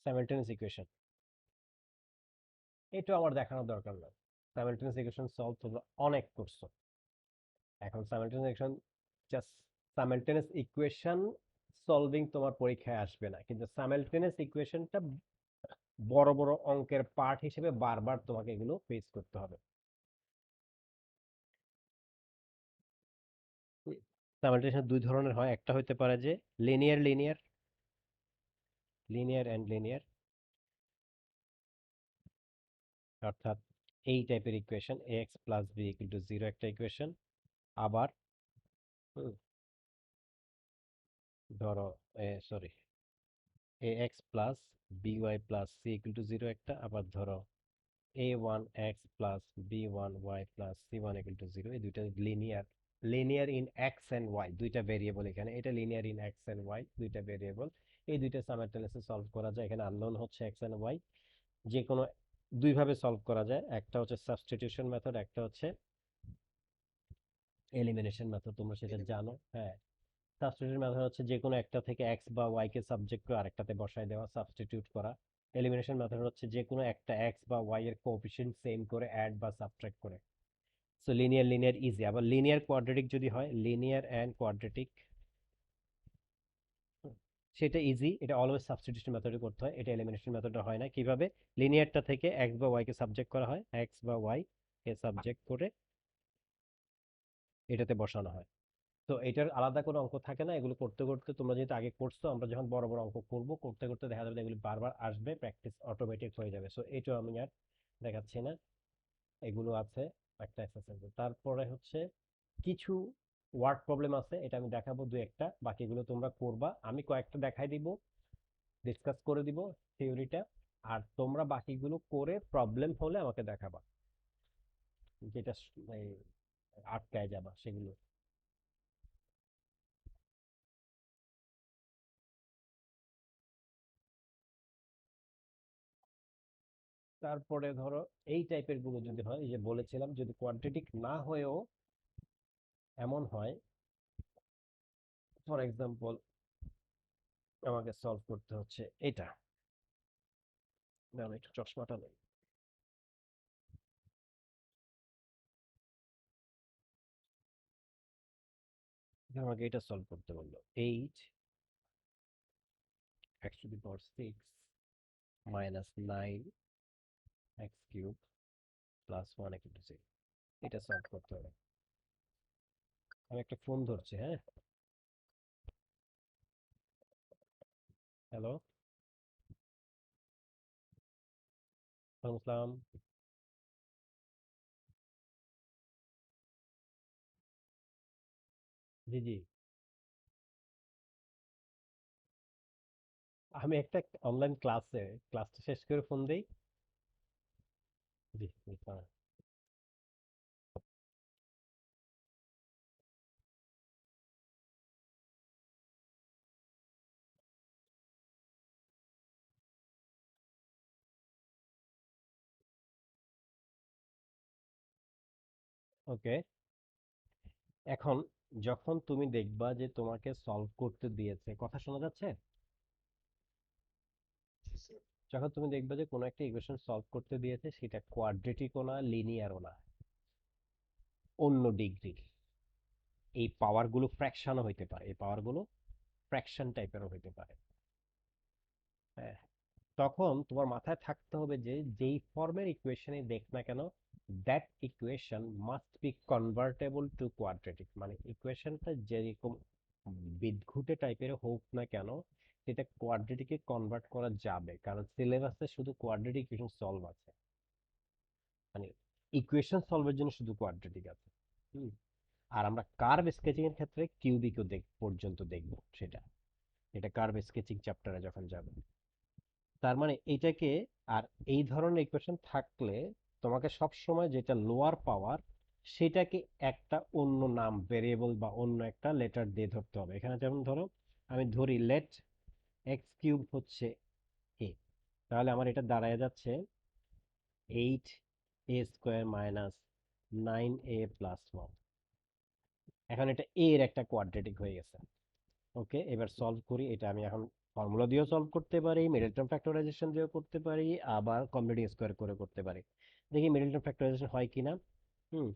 সাইমালটেনিয়াস ইকুয়েশন। এটা আমার দেখানোর দরকার না, সাইমালটেনিয়াস ইকুয়েশন সলভ তোমরা অনেক করছো। এখন simultaneous equation, just simultaneous equation solving তোমার পরীক্ষায় আসবে না, কিন্তু সাইমালটেনিয়াস ইকুয়েশনটা বড় বড় অঙ্কের পার্ট হিসেবে বারবার তোমাকে এগুলো ফেস করতে হবে। সাইমালটেনিয়াস দুই ধরনের হয়, একটা হতে পারে যে linear linear linear and linear, অর্থাৎ এই টাইপের equation ax plus b equal to 0 একটা ইকুয়েশন। আবার হুম, ধরো sorry ax plus by plus c equal to 0 একটা, আবার ধরো a1x plus b1y plus c1 equal to 0। এই দুইটা linear, linear in x and y, দুইটা ভেরিয়েবল এখানে, এটা linear in x and y, দুইটা ভেরিয়েবল। এই দুইটা সাইমালটেনিয়াসলি সলভ করা যায়। এখানে আননোন হচ্ছে এক্স এন্ড ওয়াই, যে কোনো দুই ভাবে সলভ করা যায়, একটা হচ্ছে সাবস্টিটিউশন মেথড, একটা হচ্ছে এলিমিনেশন মেথড, তোমরা সেটা জানো, হ্যাঁ। সাবস্টিটিউশন মেথড হচ্ছে যে কোনো একটা থেকে এক্স বা ওয়াই কে সাবজেক্ট করে আরেকটাতে বসায় দেওয়া, সাবস্টিটিউট করা। এলিমিনেশন মেথড হচ্ছে যে কোনো একটা এক্স বা ওয়াই এর কোএফিসিয়েন্ট সেম করে অ্যাড বা সাবট্রাক্ট করে। So linear linear easy. আবার লিনিয়ার কোয়াড্রেটিক যদি হয়, লিনিয়ার অ্যান্ড কোয়াড্রেটিক, সেটা ইজি, এটা অলওয়েজ সাবস্টিটিউশন মেথডে করতে হয়, এটা এলিমিনেশন মেথডে হয় না। কিভাবে? লিনিয়ারটা থেকে এক্স বা ওয়াই কে সাবজেক্ট করা হয়, এক্স বা ওয়াই কে সাবজেক্ট করে এটাতে বসানো হয়। তো এটার আলাদা কোনো অঙ্ক থাকে না, এগুলো করতে করতে তোমরা যেহেতু আগে করছো, আমরা যখন বড় বড় অঙ্ক করব, করতে করতে দেখা যাবে এগুলো বারবার আসবে, প্র্যাকটিস অটোমেটিক হয়ে যাবে। সো এটা আমি আর দেখাচ্ছি না, এগুলো আছে একটা এক্সারসাইজ। তারপরে হচ্ছে কিছু ওয়ার্ড প্রবলেম আছে, এটা আমি দেখাবো দু একটা, বাকিগুলো তোমরা করবা। আমি কয়েকটা দেখাই দিব, ডিসকাস করে দিব থিওরিটা, আর তোমরা বাকিগুলো করে প্রবলেম হলে আমাকে দেখাবা, যেটা এই আটকায় যাবা সেগুলো। তারপরে ধরো এই টাইপের গুলো যদি হয়, এই যে বলেছিলাম যদি কোয়াড্রেটিক না হয়েও এমন হয়, ফর এক্সাম্পল আমাকে সলভ করতে হচ্ছে এটা, আমি একটু চশমাটা নেই, আমাকে এটা সলভ করতে বললো 8x⁶ মাইনাস 9x³ প্লাস 1 = 0, এটা সলভ করতে হবে। আমি একটা ফোন ধরছি, হ্যাঁ। হ্যালো, আসসালাম। জি জি, আমি একটা অনলাইন ক্লাসটা শেষ করে ফোন দেই। জি জি, হ্যাঁ। ওকে, এখন যখন তুমি দেখবা যে তোমাকে সলভ করতে দিয়েছে, কথা শোনা যাচ্ছে? যখন তুমি দেখবা যে কোনো একটা ইকুয়েশন সলভ করতে দিয়েছে, সেটা কোয়াড্রেটিকও না, লিনিয়ারও না, অন্য ডিগ্রির, এই পাওয়ারগুলো ফ্র্যাকশনও হইতে পারে, এই পাওয়ারগুলো ফ্র্যাকশন টাইপেরও হইতে পারে। হ্যাঁ, তখন তোমার মাথায় থাকতে হবে যে যেই ফর্মের ইকুয়েশনই দেখ না কেন, that equation must be convertible to quadratic. মানে ইকুয়েশনটা যেরকম বিদঘুটে টাইপের হোক না কেন, সেটা কোয়াড্রেটিকে কনভার্ট করা যাবে, কারণ সিলেবাসে শুধু কোয়াড্রেটিক ইকুয়েশন সলভ আছে। মানে ইকুয়েশন সলভের জন্য শুধু কোয়াড্রেটিক আছে। হুম। আর আমরা কার্ভ স্কেচিং এর ক্ষেত্রে কিউবিকও পর্যন্ত দেখব সেটা, এটা কার্ভ স্কেচিং চ্যাপ্টারে যখন যাবে। তার মানে এইটাকে, আর এই ধরনের ইকুয়েশন থাকলে তোমাকে সব সময় যেটা লোয়ার পাওয়ার, সেটাকে একটা অন্য নাম, ভেরিয়েবল বা অন্য একটা লেটার দিয়ে ধরতে হবে। এখানে যেমন ধরো, আমি ধরি লেট এক্স কিউব হচ্ছে এ, তাহলে আমার এটা দাঁড়ায় যাচ্ছে 8a² মাইনাস 9a+1। এখন এটা এ এর একটা কোয়াড্রেটিক হয়ে গেছে। ওকে, এবার সলভ করি। এটা আমি এখন ফর্মুলা দিয়েও সলভ করতে পারি, মিডল টার্ম ফ্যাক্টরাইজেশন দিয়েও করতে পারি, আবার কমপ্লিট স্কোয়ার করে করতে পারি। দেখি মিডল টার্ম ফ্যাক্টরাইজেশন হয় কিনা। হুম।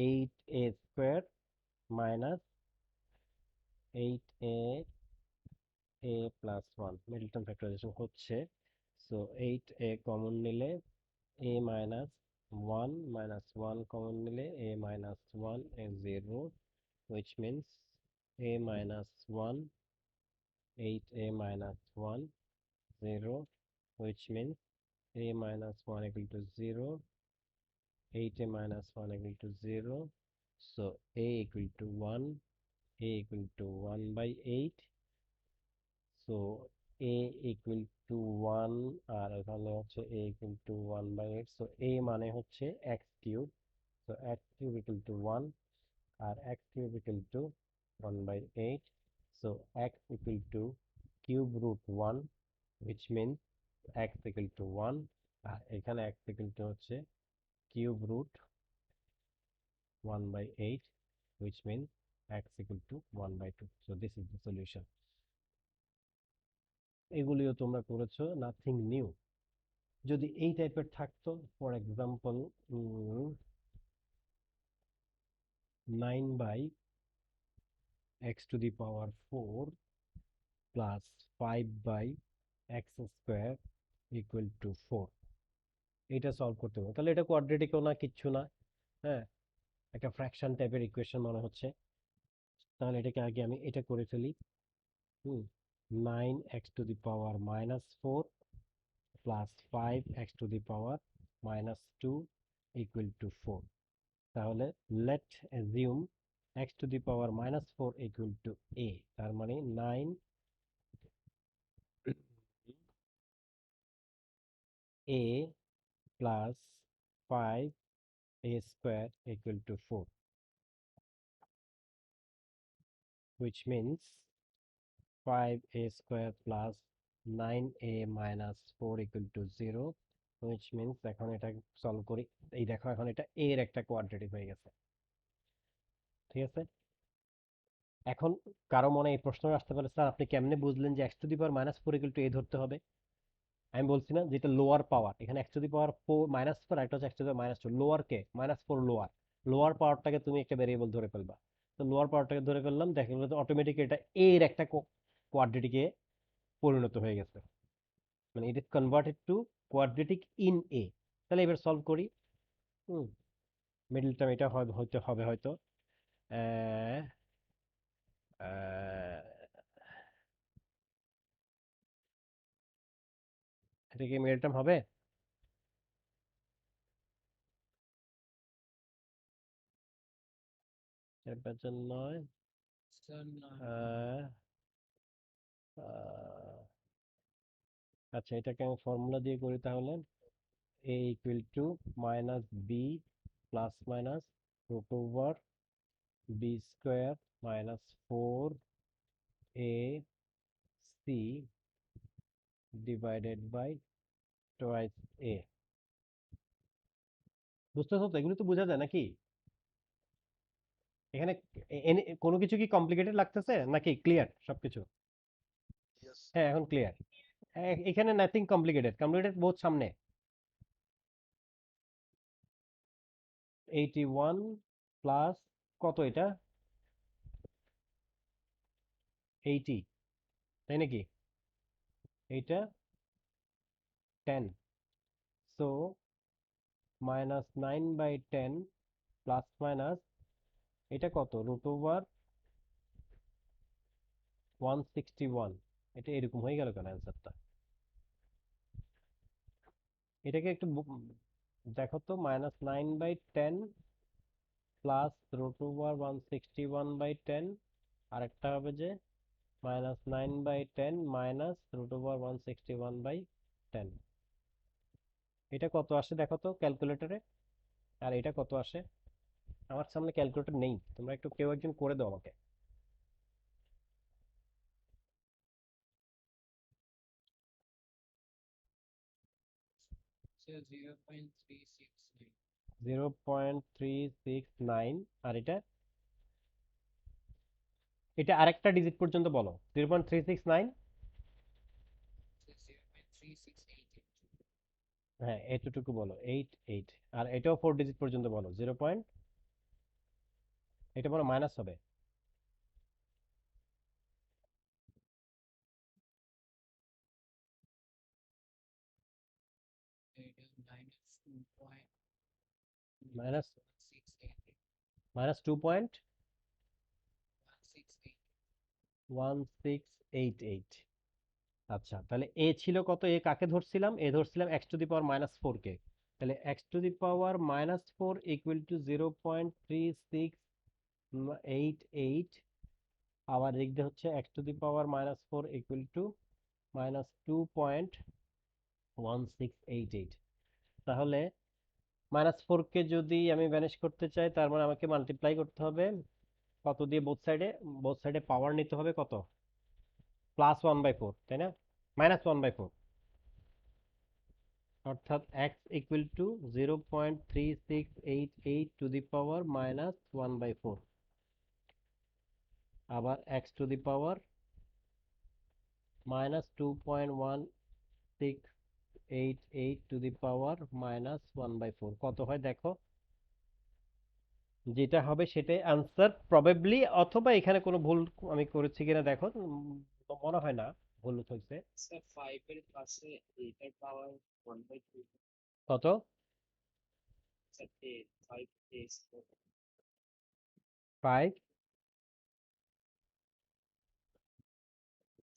8a² minus 8a+1 middle term factorisation হচ্ছে। সো 8a কমন নিলে a মাইনাস 1 মাইনাস 1 কমন নিলে a minus 1 is 0, which means a minus 1, 8a minus 1, 0, which means a minus 1 equal to 0, 8a minus 1 equal to 0. So a equal to 1, a equal to 1 by 8. So a equal to 1 আর এখানে হচ্ছে a equal to 1 by 8. So a মানে হচ্ছে x cube. So x cube equal to 1 R x cube equal to 1 by 8. So x equal to cube root 1, which means x equal to 1 আর এখানে x equal to হচ্ছে cube root 1 by 8, which means x equal to 1 by 2. So this is the solution. এগুলিও তোমরা করেছো, nothing new. যদি এই টাইপের থাকতো, for example 9/x⁴ plus 5/x² equal to 4, এটা সলভ করতে হবে, তাহলে এটা কোয়াড্রেটিকও না, কিচ্ছু না। হ্যাঁ, একটা ফ্র্যাকশন টাইপের ইকুয়েশন মনে হচ্ছে। তাহলে এটাকে আগে আমি এটা করে ফেলি। হুম। 9x⁻⁻4 plus 5x⁻⁻2 equal to 4। তাহলে let assume x⁻⁻4 equal to a, তার মানে 9a plus 5a² equal to 4, which means 5a² plus 9a minus 4 equal to 0, which means এখন এটা সলভ করি। এই দেখো, এখন এটা a এর একটা কোয়াড্রেটিক হয়ে গেছে। ঠিক আছে। এখন কারো মনে এই প্রশ্ন আসতে পারে, স্যার আপনি কেমনে বুঝলেন যে x⁻⁻4 ইকুয়াল টু a ধরতে হবে? আমি বলছি না, যেটা লোয়ার পাওয়ার, এখানে x⁻⁻4 একটা হচ্ছে x⁻⁻2, লোয়ার কে -4, লোয়ার লোয়ার পাওয়ারটাকে তুমি একটা ভেরিয়েবল ধরে ফেলবা। তো লোয়ার পাওয়ারটাকে ধরে ফেললাম, দেখা গেলো তো অটোমেটিক এটা a এর একটা কোয়াড্রেটিকে পরিণত হয়ে গেছে। মানে it is converted to quadratic in a. তাহলে এবার সলভ করি। হুম। মিডল টার্ম এটা হয়তো হবে হয়তো। আহ, আহ, এটা কি মিডল টার্ম হবে? এর পেছন নয়। আহ, আহ, আচ্ছা, এটাকে আমি ফর্মুলা দিয়ে করি তাহলে। a equal to minus b plus minus root over b square minus four a c divided by twice a. বুঝতেছো তো? এগুলো তো বোঝা যায় নাকি? এখানে কোনো কিছু কি কমপ্লিকেটেড লাগতেছে নাকি ক্লিয়ার সবকিছু? হ্যাঁ, এখন ক্লিয়ার। এখানে নাথিং কমপ্লিকেটেড, কমপ্লিকেটেড বহুত সামনে। 81 প্লাস কত এটা? 80, তাই নাকি? এইটা 10, সো -9/10 প্লাস মাইনাস এটা কত, √161। এটা এরকম হয়ে গেল কেন অ্যান্সারটা? এটাকে একটু দেখো তো, -9/10 প্লাস √161/10, আরেকটা হবে যে -9/10 মাইনাস √161/10। এটা কত আসে দেখো তো ক্যালকুলেটরে, আর এটা কত আসে? আমার সামনে ক্যালকুলেটর নেই, তোমরা একটু কেউ একজন করে দাও আমাকে। So 0.369. 0.369। আর এটা, এটা আরেকটা ডিজিট পর্যন্ত বলো। 0.369। So 0.3688. হ্যাঁ, এতটুকু বলো, 88। আর এটাও 4 ডিজিট পর্যন্ত বলো, 0. এটা বলো মাইনাস হবে। It is minus minus 2.1688. -2.1688। 168. আচ্ছা, তাহলে এ ছিল কত? এ কাকে ধরছিলাম? এ ধরছিলাম x⁻⁻4 কে। তাহলে x⁻⁻4 ইকুয়াল টু 0.3688। আবার দিক দিয়ে হচ্ছে x⁻⁻4 ইকুয়াল টু -2.1688। তাহলে -4 কে যদি আমি ভ্যানিশ করতে চাই, তার মানে আমাকে মাল্টিপ্লাই করতে হবে কত দিয়ে? বোথ সাইডে, বোথ সাইডে পাওয়ার নিতে হবে কত? +1/4, তাই না? -1/4, অর্থাৎ x ইকুয়াল টু 0.3688 আবার x⁻⁻2.1688 কত হয় দেখো? যেটা হবে সেটাই আনসার প্রবাবলি, অথবা এখানে কোনো ভুল আমি করেছি কিনা দেখো। মনে হয় না ভুল হয়েছে। Sir 5 এর পাশে 8 এর পাওয়ার 1/2। কত? Sir 8, 5 a square. 5।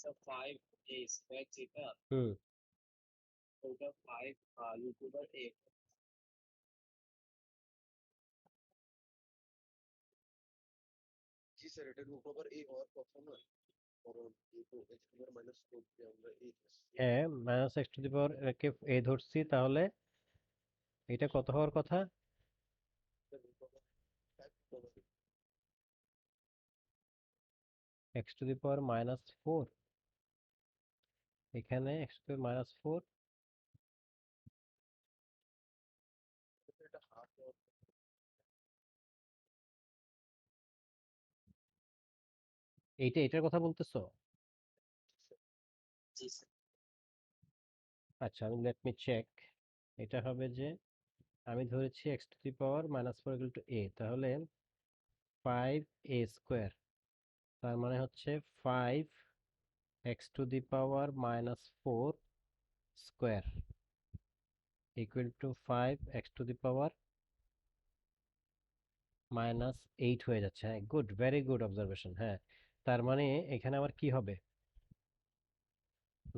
Sir 5 a square যেটা, হুম। ওটা 5 root over a. G sir, এটা রুট ওভার এ হওয়ার কথা নয়, কারণ এ তো x⁻⁻4 কে আমরা এ ধরছি। হ্যাঁ, কে এ ধরছি, তাহলে এটা কত হওয়ার কথা? Root over 5 root over x⁻⁻4, এখানে x⁻⁻4। এটা হাফ হওয়ার এইটা এটার কথা বলতেছো? জি স্যার। আচ্ছা, আমি লেট মি চেক। এটা হবে যে, আমি ধরেছি x⁻⁻4 ইকুয়াল টু a, তাহলে 5a² তার মানে হচ্ছে 5x⁻⁻4 square equal to 5x⁻⁻ -8 হয়ে যাচ্ছে। হ্যাঁ, গুড, ভেরি গুড অবজারভেশন। হ্যাঁ, তার মানে এখানে আমার কি হবে?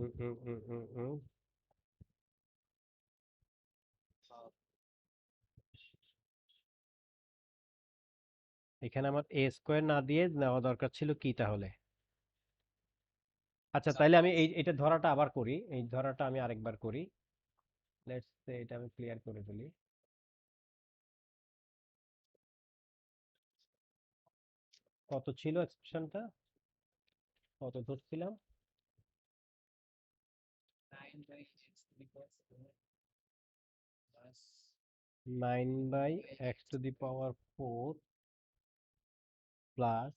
উম, উম, উম, উম, উম। হাফ এখানে আমার এ স্কোয়ার না দিয়ে নেওয়া দরকার ছিল কি তাহলে? আচ্ছা, স্যার তাইলে আমি হাফ এটা ধরাটা আবার করি, এই ধরাটা আমি আরেকবার করি। লেটস সে এটা আমি ক্লিয়ার করে ফেলি। কত ছিল এক্সপ্রেশনটা? কত ধরছিলাম? 9/x⁴ plus 9/x⁴ plus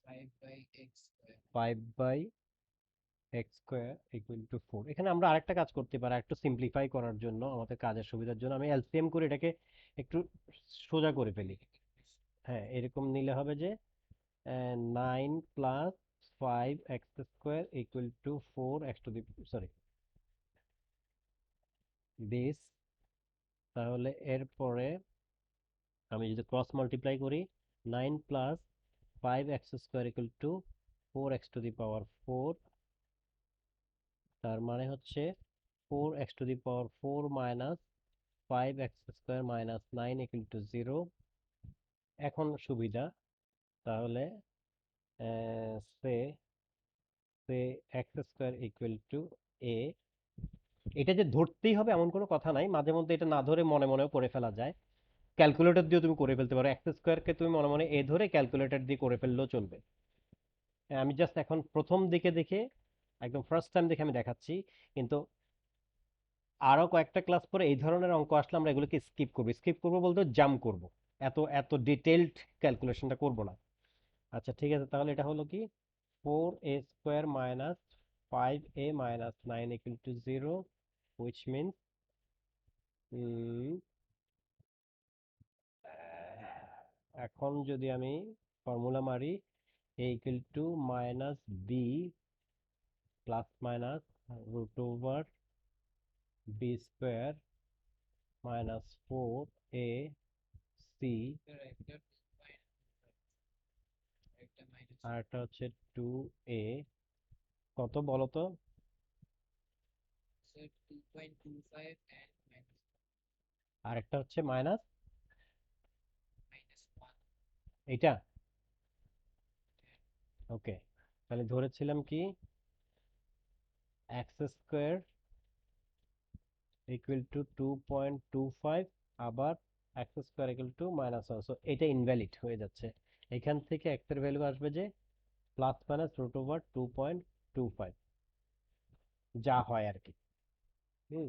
5/x²। 5/x² equal to 4। এখানে আমরা আরেকটা কাজ করতে পারি, একটু সিম্পলিফাই করার জন্য, আমাদের কাজের সুবিধার জন্য আমি এলসিএম করে এটাকে একটু সোজা করে ফেলি। হ্যাঁ, এরকম নিলে হবে যে 9 plus 5x² equal to 4 sorry this. তাহলে এরপরে আমি যদি ক্রস মাল্টিপ্লাই করি, 9 plus 5x² equal to 4x⁴, তার মানে হচ্ছে 4x⁴ minus 5x² minus 9 equal to 0। এখন সুবিধা, তাহলে সে সে x² ইকুয়াল টু a। এটা যে ধরতেই হবে এমন কোনো কথা নাই, মাঝে মধ্যে এটা না ধরে মনে মনেও করে ফেলা যায়। ক্যালকুলেটর দিয়েও তুমি করে ফেলতে পারো, x² তুমি মনে মনে এ ধরে ক্যালকুলেটর দিয়ে করে ফেললেও চলবে। আমি জাস্ট এখন প্রথম দিকে দেখে, একদম ফার্স্ট টাইম দেখে আমি দেখাচ্ছি, কিন্তু আরো কয়েকটা ক্লাস পরে এই ধরনের অঙ্ক আসলে আমরা এগুলোকে স্কিপ করবো বলতে জাম্প করব, এত এত ডিটেইলড ক্যালকুলেশনটা করব না। আচ্ছা ঠিক আছে, তাহলে এটা হলো কি 4a² minus 5a minus 9 equal to 0, which means এখন যদি আমি ফর্মুলা মারি, a equal to minus b plus minus root over b square minus 4ac, sir একটা 2 একটা মাইনাস আর একটা হচ্ছে 2a, কত বলো তো? স্যার 2.25 এন্ড আর একটা হচ্ছে মাইনাস -1। এইটা। ওকে, তাহলে ধরেছিলাম কি x² ইকুয়াল টু 2.25, আবার x² ইকুয়াল টু -1, সো এটা ইনভ্যালিড হয়ে যাচ্ছে। এখান থেকে x এর ভ্যালু আসবে যে প্লাস মাইনাস রুট ওভার 2.25, যা হয় আর কি। হুম,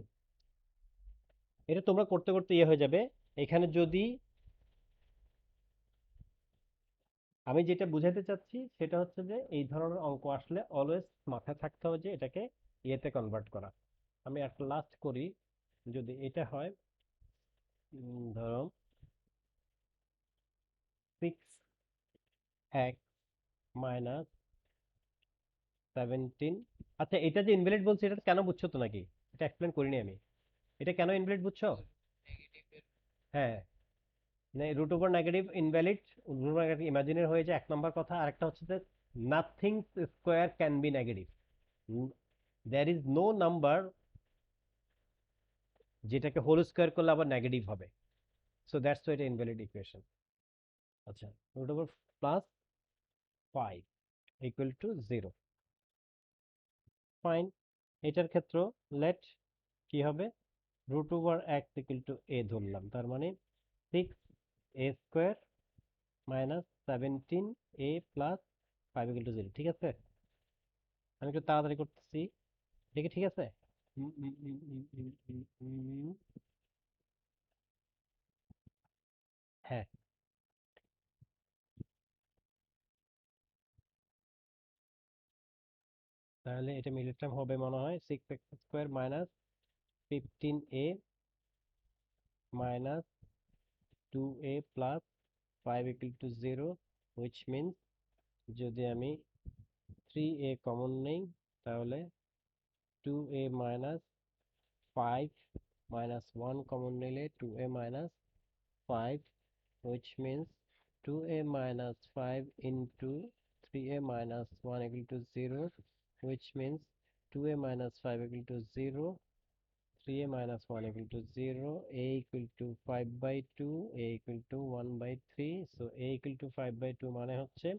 এটা তোমরা করতে করতে ইয়ে হয়ে যাবে। এখানে যদি আমি যেটা বুঝাতে চাচ্ছি সেটা হচ্ছে যে এই ধরনের অঙ্ক আসলে অলওয়েজ মাথায় থাকতে হবে যে এটাকে ইয়েতে কনভার্ট করা। আমি একটা লাস্ট করি, যদি এটা হয় ধরো 6x মাইনাস 17। আচ্ছা, এটা যে ইনভ্যালিড বলছে এটা কেন বুঝছো তো নাকি? এটা এক্সপ্লেন করিনি আমি, এটা কেন ইনভ্যালিড বুঝছো? নেগেটিভের হ্যাঁ, root over negative invalid, root over negative imaginary হয়ে যায় এক নাম্বার কথা। আরেকটা হচ্ছে যে nothing square can be negative, there is no number যেটাকে হোল স্কোয়ার করলে আবার নেগেটিভ হবে, সো দ্যাটস ওয়াই এটা ইনভ্যালিড ইকুয়েশন। আচ্ছা, root over plus 5 equal to 0, fine. এটার ক্ষেত্রে লেট কি হবে, root over x equal to a ধরলাম, তার মানে 6a² minus 17a plus 5 equal to 0। ঠিক আছে, আমি একটু তাড়াতাড়ি করতেছি, দেখি ঠিক আছে। উম, উম, উম, উম, উম, উম, উম, হ্যাঁ, তাহলে এটা মিডল টার্ম হবে মনে হয় 6x² minus 15a minus 2a plus 5 equal to 0, which means যদি আমি 3a কমন নেই, তাহলে 2a মাইনাস 5 মাইনাস 1 কমন নিলে 2a minus 5 which means 2a minus 5 into 3a minus 1 equal to 0, which means 2a minus 5 equal to 0, 3a minus 1 equal to 0, a equal to 5 by 2, a equal to 1 by 3. So a equal to 5 by 2 মানে হচ্ছে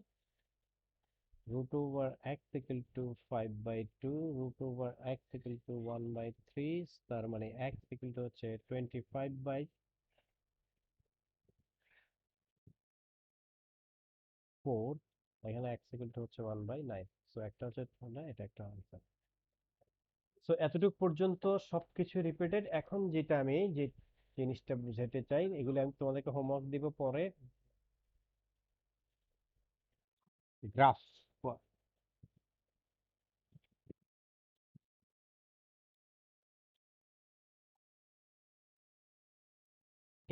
root over x equal to 5 by 2, root over x equal to 1 by 3, তার মানে x equal to হচ্ছে 25 by 4, এখানে x equal to হচ্ছে 1 by 9। So একটা হচ্ছে না, এটা একটা আনসার। সো এতটুকু পর্যন্ত সবকিছু রিপিটেড। এখন যেটা আমি যে জিনিসটা বুঝাতে চাই, এগুলো আমি তোমাদেরকে হোমওয়ার্ক দিব পরে। গ্রাফ,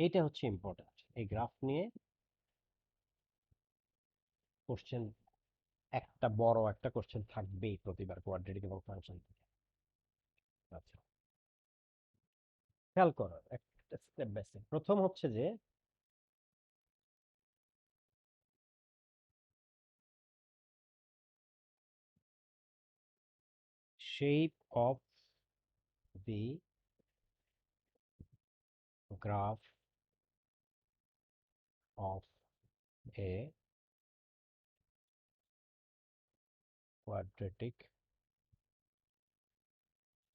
এটা হচ্ছে ইম্পর্টেন্ট। এই গ্রাফ নিয়ে কোশ্চেন, একটা বড় একটা কোশ্চেন থাকবেই প্রতিবার কোয়াড্রেটিক এবং ফাংশন থেকে। আচ্ছা, খেয়াল করো একটা স্টেপ বাই স্টেপ। প্রথম হচ্ছে যে shape of the graph of a quadratic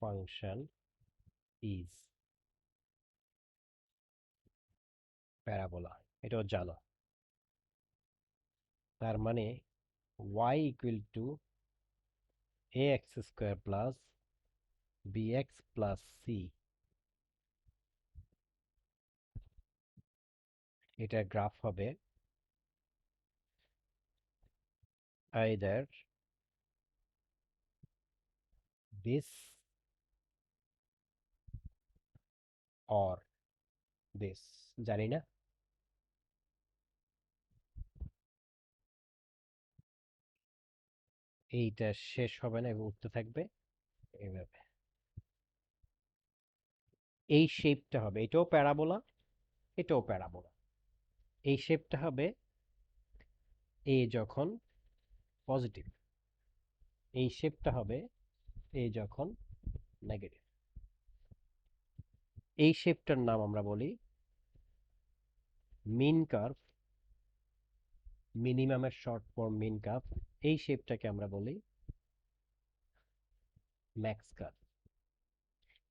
function is parabola। এটাও জানো। তার মানে y equal to ax square plus bx plus c, এটার গ্রাফ হবে either this or this, জানি না। এইটা শেষ হবে না এবং উঠতে থাকবে এইভাবে। এই শেপটা হবে, এটাও প্যারাবোলা, এটাও প্যারাবোলা। এই শেপটা হবে এ যখন পজিটিভ, এই শেপটা হবে এ যখন নেগেটিভ। এই শেপটার নাম আমরা বলি মিন কার্ভ, মিনিমামের শর্ট ফর্ম মিন কার্ভ। এই শেপটাকে আমরা বলি ম্যাক্স কার্ভ।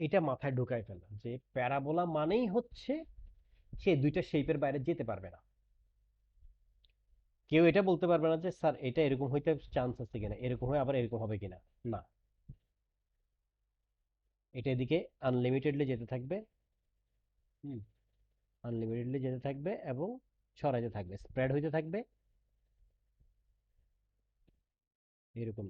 এটা মাথায় ঢুকায় ফেলা যে প্যারাবোলা মানেই হচ্ছে সে দুইটা শেপের বাইরে যেতে পারবে না। কেউ এটা বলতে পারবে না যে স্যার এটা এরকম হইতে চান্স আছে কিনা, এরকম হয়ে আবার এরকম হবে কিনা, না। এটা এদিকে আনলিমিটেডলি যেতে থাকবে, আনলিমিটেডলি যেতে থাকবে এবং ছড়াইতে থাকবে, স্প্রেড হইতে থাকবে এরকম।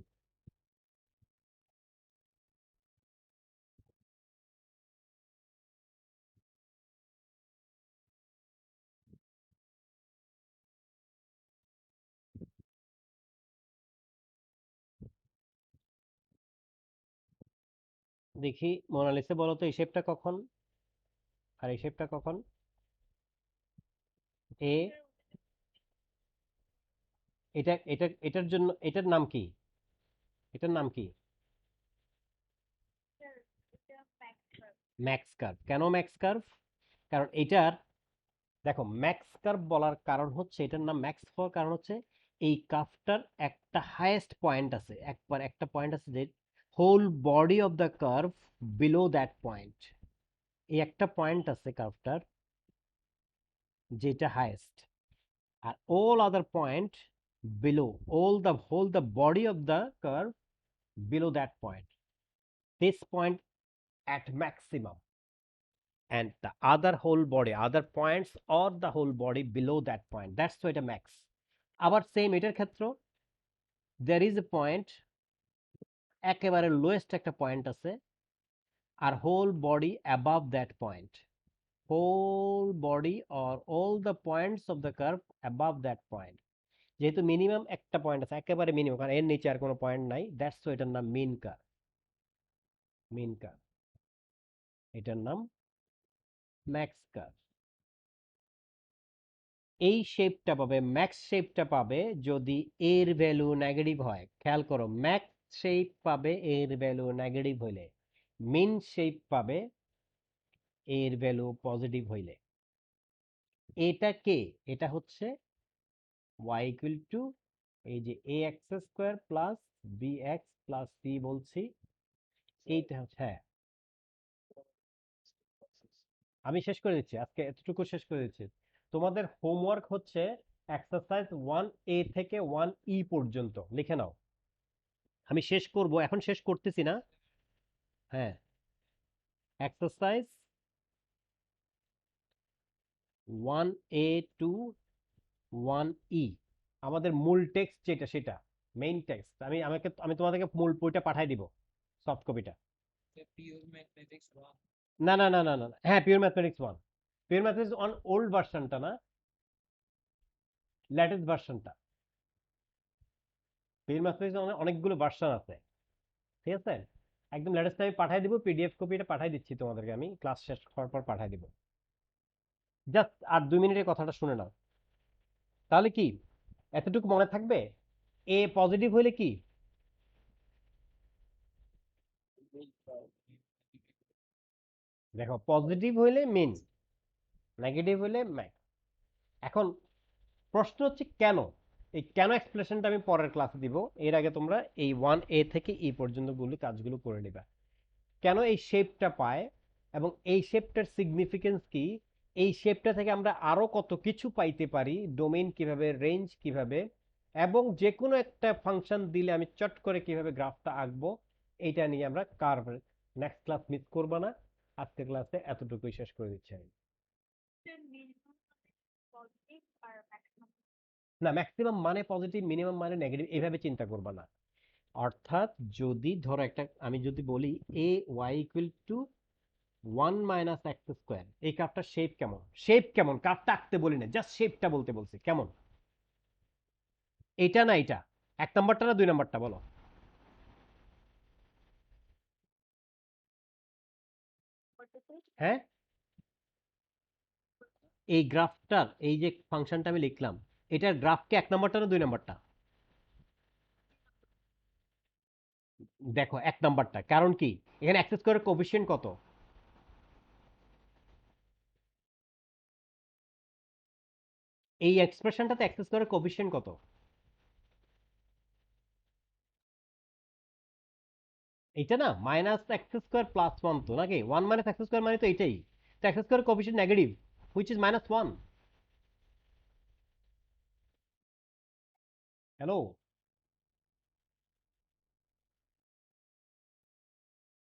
দেখি মোনালিসা, বলো তো এই শেপটা কখন আর এই শেপটা কখন? এ, এটার জন্য এটার নাম কি? এটার নাম কি? Max curve. কেন ম্যাক্স কার্ভ? কারণ এটার, দেখো ম্যাক্স কার্ভ বলার কারণ হচ্ছে, এটার নাম ম্যাক্স হওয়ার কারণ হচ্ছে এই কার্ভটার একটা হাইয়েস্ট পয়েন্ট আছে, একবার একটা পয়েন্ট আছে যে whole body of the curve below that point. এই একটা পয়েন্ট আছে কার্ভটার যেটা হাইয়েস্ট, আর all other point below, all the whole the body of the curve below that point, this point at maximum, and the other whole body, other points or the whole body below that point, that's why এটা max। আবার same এটার ক্ষেত্রে there is a point, একেবারে lowest একটা point আছে, আর whole body above that point, whole body or all the points of the curve above that point। যেহেতু minimum একটা point আছে, একেবারে মিনিমাম, কারণ এর নিচে আর কোনো পয়েন্ট নাই, দ্যাটস তো এটার নাম মিন কার্ভ। মিন কার্ভ, এটার নাম ম্যাক্স কার্ভ। এই শেপটা পাবে, ম্যাক্স শেপটা পাবে যদি এর ভ্যালু নেগেটিভ হয়। খেয়াল করো, ম্যাক্স শেপ পাবে এর ভ্যালু নেগেটিভ হইলে, মিন শেপ পাবে এর ভ্যালু পজিটিভ হইলে। এটা কে? এটা হচ্ছে y ইকুয়াল টু এই যে a x square plus b x plus c বলছি, এইটা হচ্ছে, হ্যাঁ আমি শেষ করে দিচ্ছি, আজকে এতটুকু শেষ করে দিচ্ছি। তোমাদের হোমওয়ার্ক হচ্ছে এক্সারসাইজ 1A থেকে 1E পর্যন্ত লিখে নাও। আমি শেষ করব, এখন শেষ করতেছি না। হ্যাঁ, এক্সারসাইজ 1A টু 1E, আমাদের মূল টেক্সট যেটা সেটা মেইন টেক্সট, আমি তোমাদেরকে মূল বইটা পাঠিয়ে দিব, সফট কপিটা। পিওর ম্যাথমেটিক্স 1 না না না না না, হ্যাঁ pure mathematics 1, pure mathematics 1 old ভার্সনটা না, লেটেস্ট ভার্সনটা। পিওর ম্যাথমেটিক্স অনেকগুলো ভার্সন আছে, ঠিক আছে? একদম লেটেস্ট আমি পাঠিয়ে দিব, পিডিএফ কপিটা পাঠিয়ে দিচ্ছি তোমাদেরকে, আমি ক্লাস শেষ হওয়ার পর পাঠিয়ে দিব। জাস্ট আর 2 মিনিটের কথাটা শুনে নাও, তাহলে কি এতটুকু মনে থাকবে? এ পজিটিভ হইলে কি? দেখো, পজিটিভ হইলে মিন, নেগেটিভ হইলে ম্যাক্স। এখন প্রশ্ন হচ্ছে কেন, এই কেন এক্সপ্লেনেশনটা আমি পরের ক্লাসে দিব, এর আগে তোমরা এই 1A থেকে E পর্যন্ত কাজগুলো করে নিবা। কেন এই শেপটা পায় এবং এই শেপটার সিগনিফিকেন্স কি, এই শেপটা থেকে আমরা আরো কত কিছু পাইতে পারি, ডোমেইন কিভাবে, রেঞ্জ কিভাবে, এবং যে কোনো একটা ফাংশন দিলে আমি চট করে কিভাবে গ্রাফটা আঁকবো, এইটা নিয়ে আমরা কার্ভ নেক্সট ক্লাস মিস করবো না। আজকের ক্লাসে এতটুকুই শেষ করে দিচ্ছি আমি। না, ম্যাক্সিমাম মানে পজিটিভ, মিনিমাম মানে নেগেটিভ, এইভাবে চিন্তা করবা না। অর্থাৎ যদি ধরো একটা, আমি যদি বলি A Y equal two 1 - x², এই কার্ভটার শেপ কেমন, শেপ কেমন, কার্ভটা আঁকতে বলি না, জাস্ট শেপটা বলতে বলছি কেমন। এটা না এটা, 1 নাম্বারটা না 2 নাম্বারটা বলো? হ্যাঁ, এই গ্রাফটার, এই যে ফাংশনটা আমি লিখলাম, এটার গ্রাফকে 1 নাম্বারটা না 2 নাম্বারটা? দেখো 1 নাম্বারটা, কারণ কি এখানে অ্যাক্সেস করার কোএফিসিয়েন্ট কত? এই এক্সপ্রেশনটাতে অ্যাক্সেস করার কোএফিসিয়েন্ট কত? এইটা না, -x² + 1 তো নাকি, 1 - x² মানে তো এইটাই, তো x² coefficient negative, which is -1। Hello,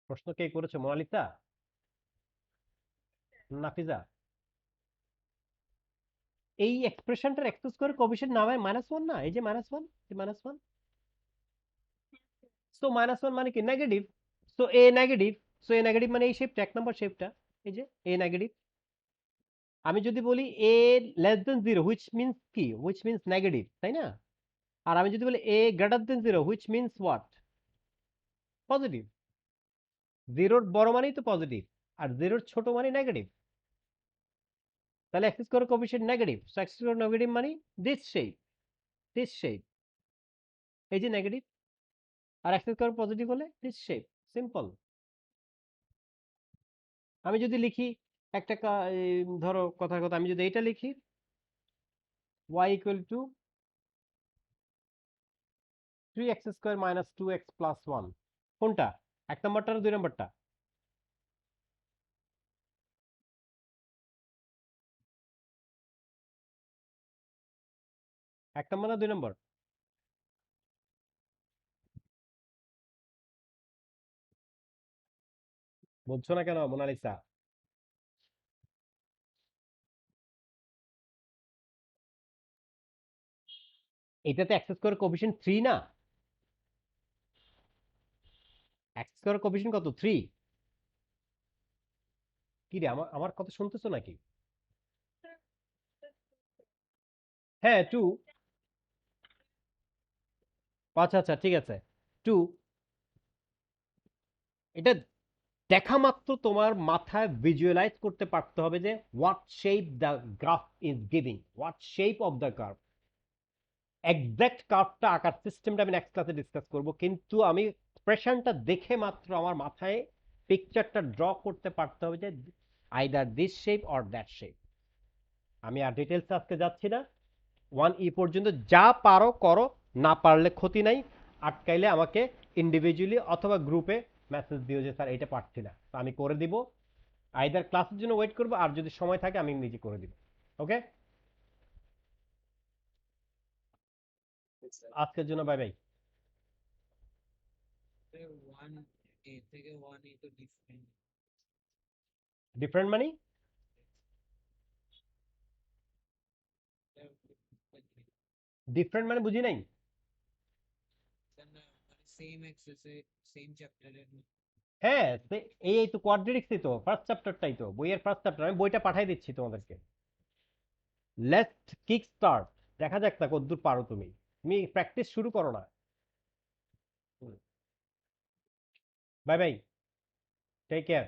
প্রশ্ন কে করেছে, মোনালিসা, নাফিজা? এই এক্সপ্রেশনটার x² কোএফিসিয়েন্ট না -1 না, এই যে -1, এই -1, সো -1 মানে কি নেগেটিভ, সো এ নেগেটিভ, সো এ নেগেটিভ মানে এই শেপটা, 1 নাম্বার শেপটা, এই যে এ নেগেটিভ। আমি যদি বলি এ 0 হুইচ মিন্স কি, হুইচ মিন্স নেগেটিভ, তাই না? আর আমি যদি বলি a 0 which means what, positive. 0-র বড় মানেই তো পজিটিভ, আর 0-র ছোট মানে নেগেটিভ। তাহলে x² coefficient negative, so x² negative মানে দিস শেপ, দিস শেপ, এই যে নেগেটিভ। আর x² পজিটিভ হলে দিস শেপ, সিম্পল। আমি যদি লিখি একটা ধরো কথার কথা, আমি যদি এটা লিখি y equal to 3x² - 2x + 1, কোনটা, 1 নাম্বারটা না 2 নাম্বারটা? 1 নাম্বার না 2 নাম্বার? বলছো না কেন মোনালিসা? এটাতে x² কোএফিসিয়েন্ট 3 না, x² কোএফিসিয়েন্ট কত, 3? কি রে, আমার আমার কথা শুনতেছো নাকি? হ্যাঁ 2, আচ্ছা আচ্ছা ঠিক আছে 2, এটা দেখা মাত্র তোমার মাথায় ভিজুয়ালাইজ করতে পারতে হবে যে what shape the graph is giving, what shape of the curve. Exact কার্ভটা আঁকার সিস্টেমটা আমি নেক্সট ক্লাসে ডিসকাস করব, কিন্তু আমি এক্সপ্রেশনটা দেখে মাত্র আমার মাথায় পিকচারটা ড্র করতে পারতে হবে যে either this shape or that shape. আমি আর ডিটেলস আজকে যাচ্ছি না, 1E পর্যন্ত যা পারো করো, না পারলে ক্ষতি নাই, আটকাইলে আমাকে ইন্ডিভিজুয়ালি অথবা গ্রুপে মেসেজ দিও যে স্যার এটা পারছি না, তো আমি করে দিব। আইদার ক্লাসের জন্য ওয়েট করবো, আর যদি সময় থাকে আমি নিজে করে দিব। ওকে, আজকের জন্য বাই বাই। ওয়ান এ থেকে ওয়ান এ তো ডিফারেন্ট। ডিফারেন্ট মানে ডিফারেন্ট মানে বুঝি নাই। সেম এক্সেসে সেম চ্যাপ্টারের। হ্যাঁ, এই তো কোয়াড্রেটিক্সই তো ফার্স্ট চ্যাপ্টারটাই তো, বইয়ের ফার্স্ট চ্যাপ্টার, আমি বইটা পাঠিয়ে দিচ্ছি তোমাদেরকে। লেটস কিক স্টার্ট, দেখা যাক না কতদূর পারো তুমি, তুমি প্র্যাকটিস শুরু করো না। Bye bye, take care.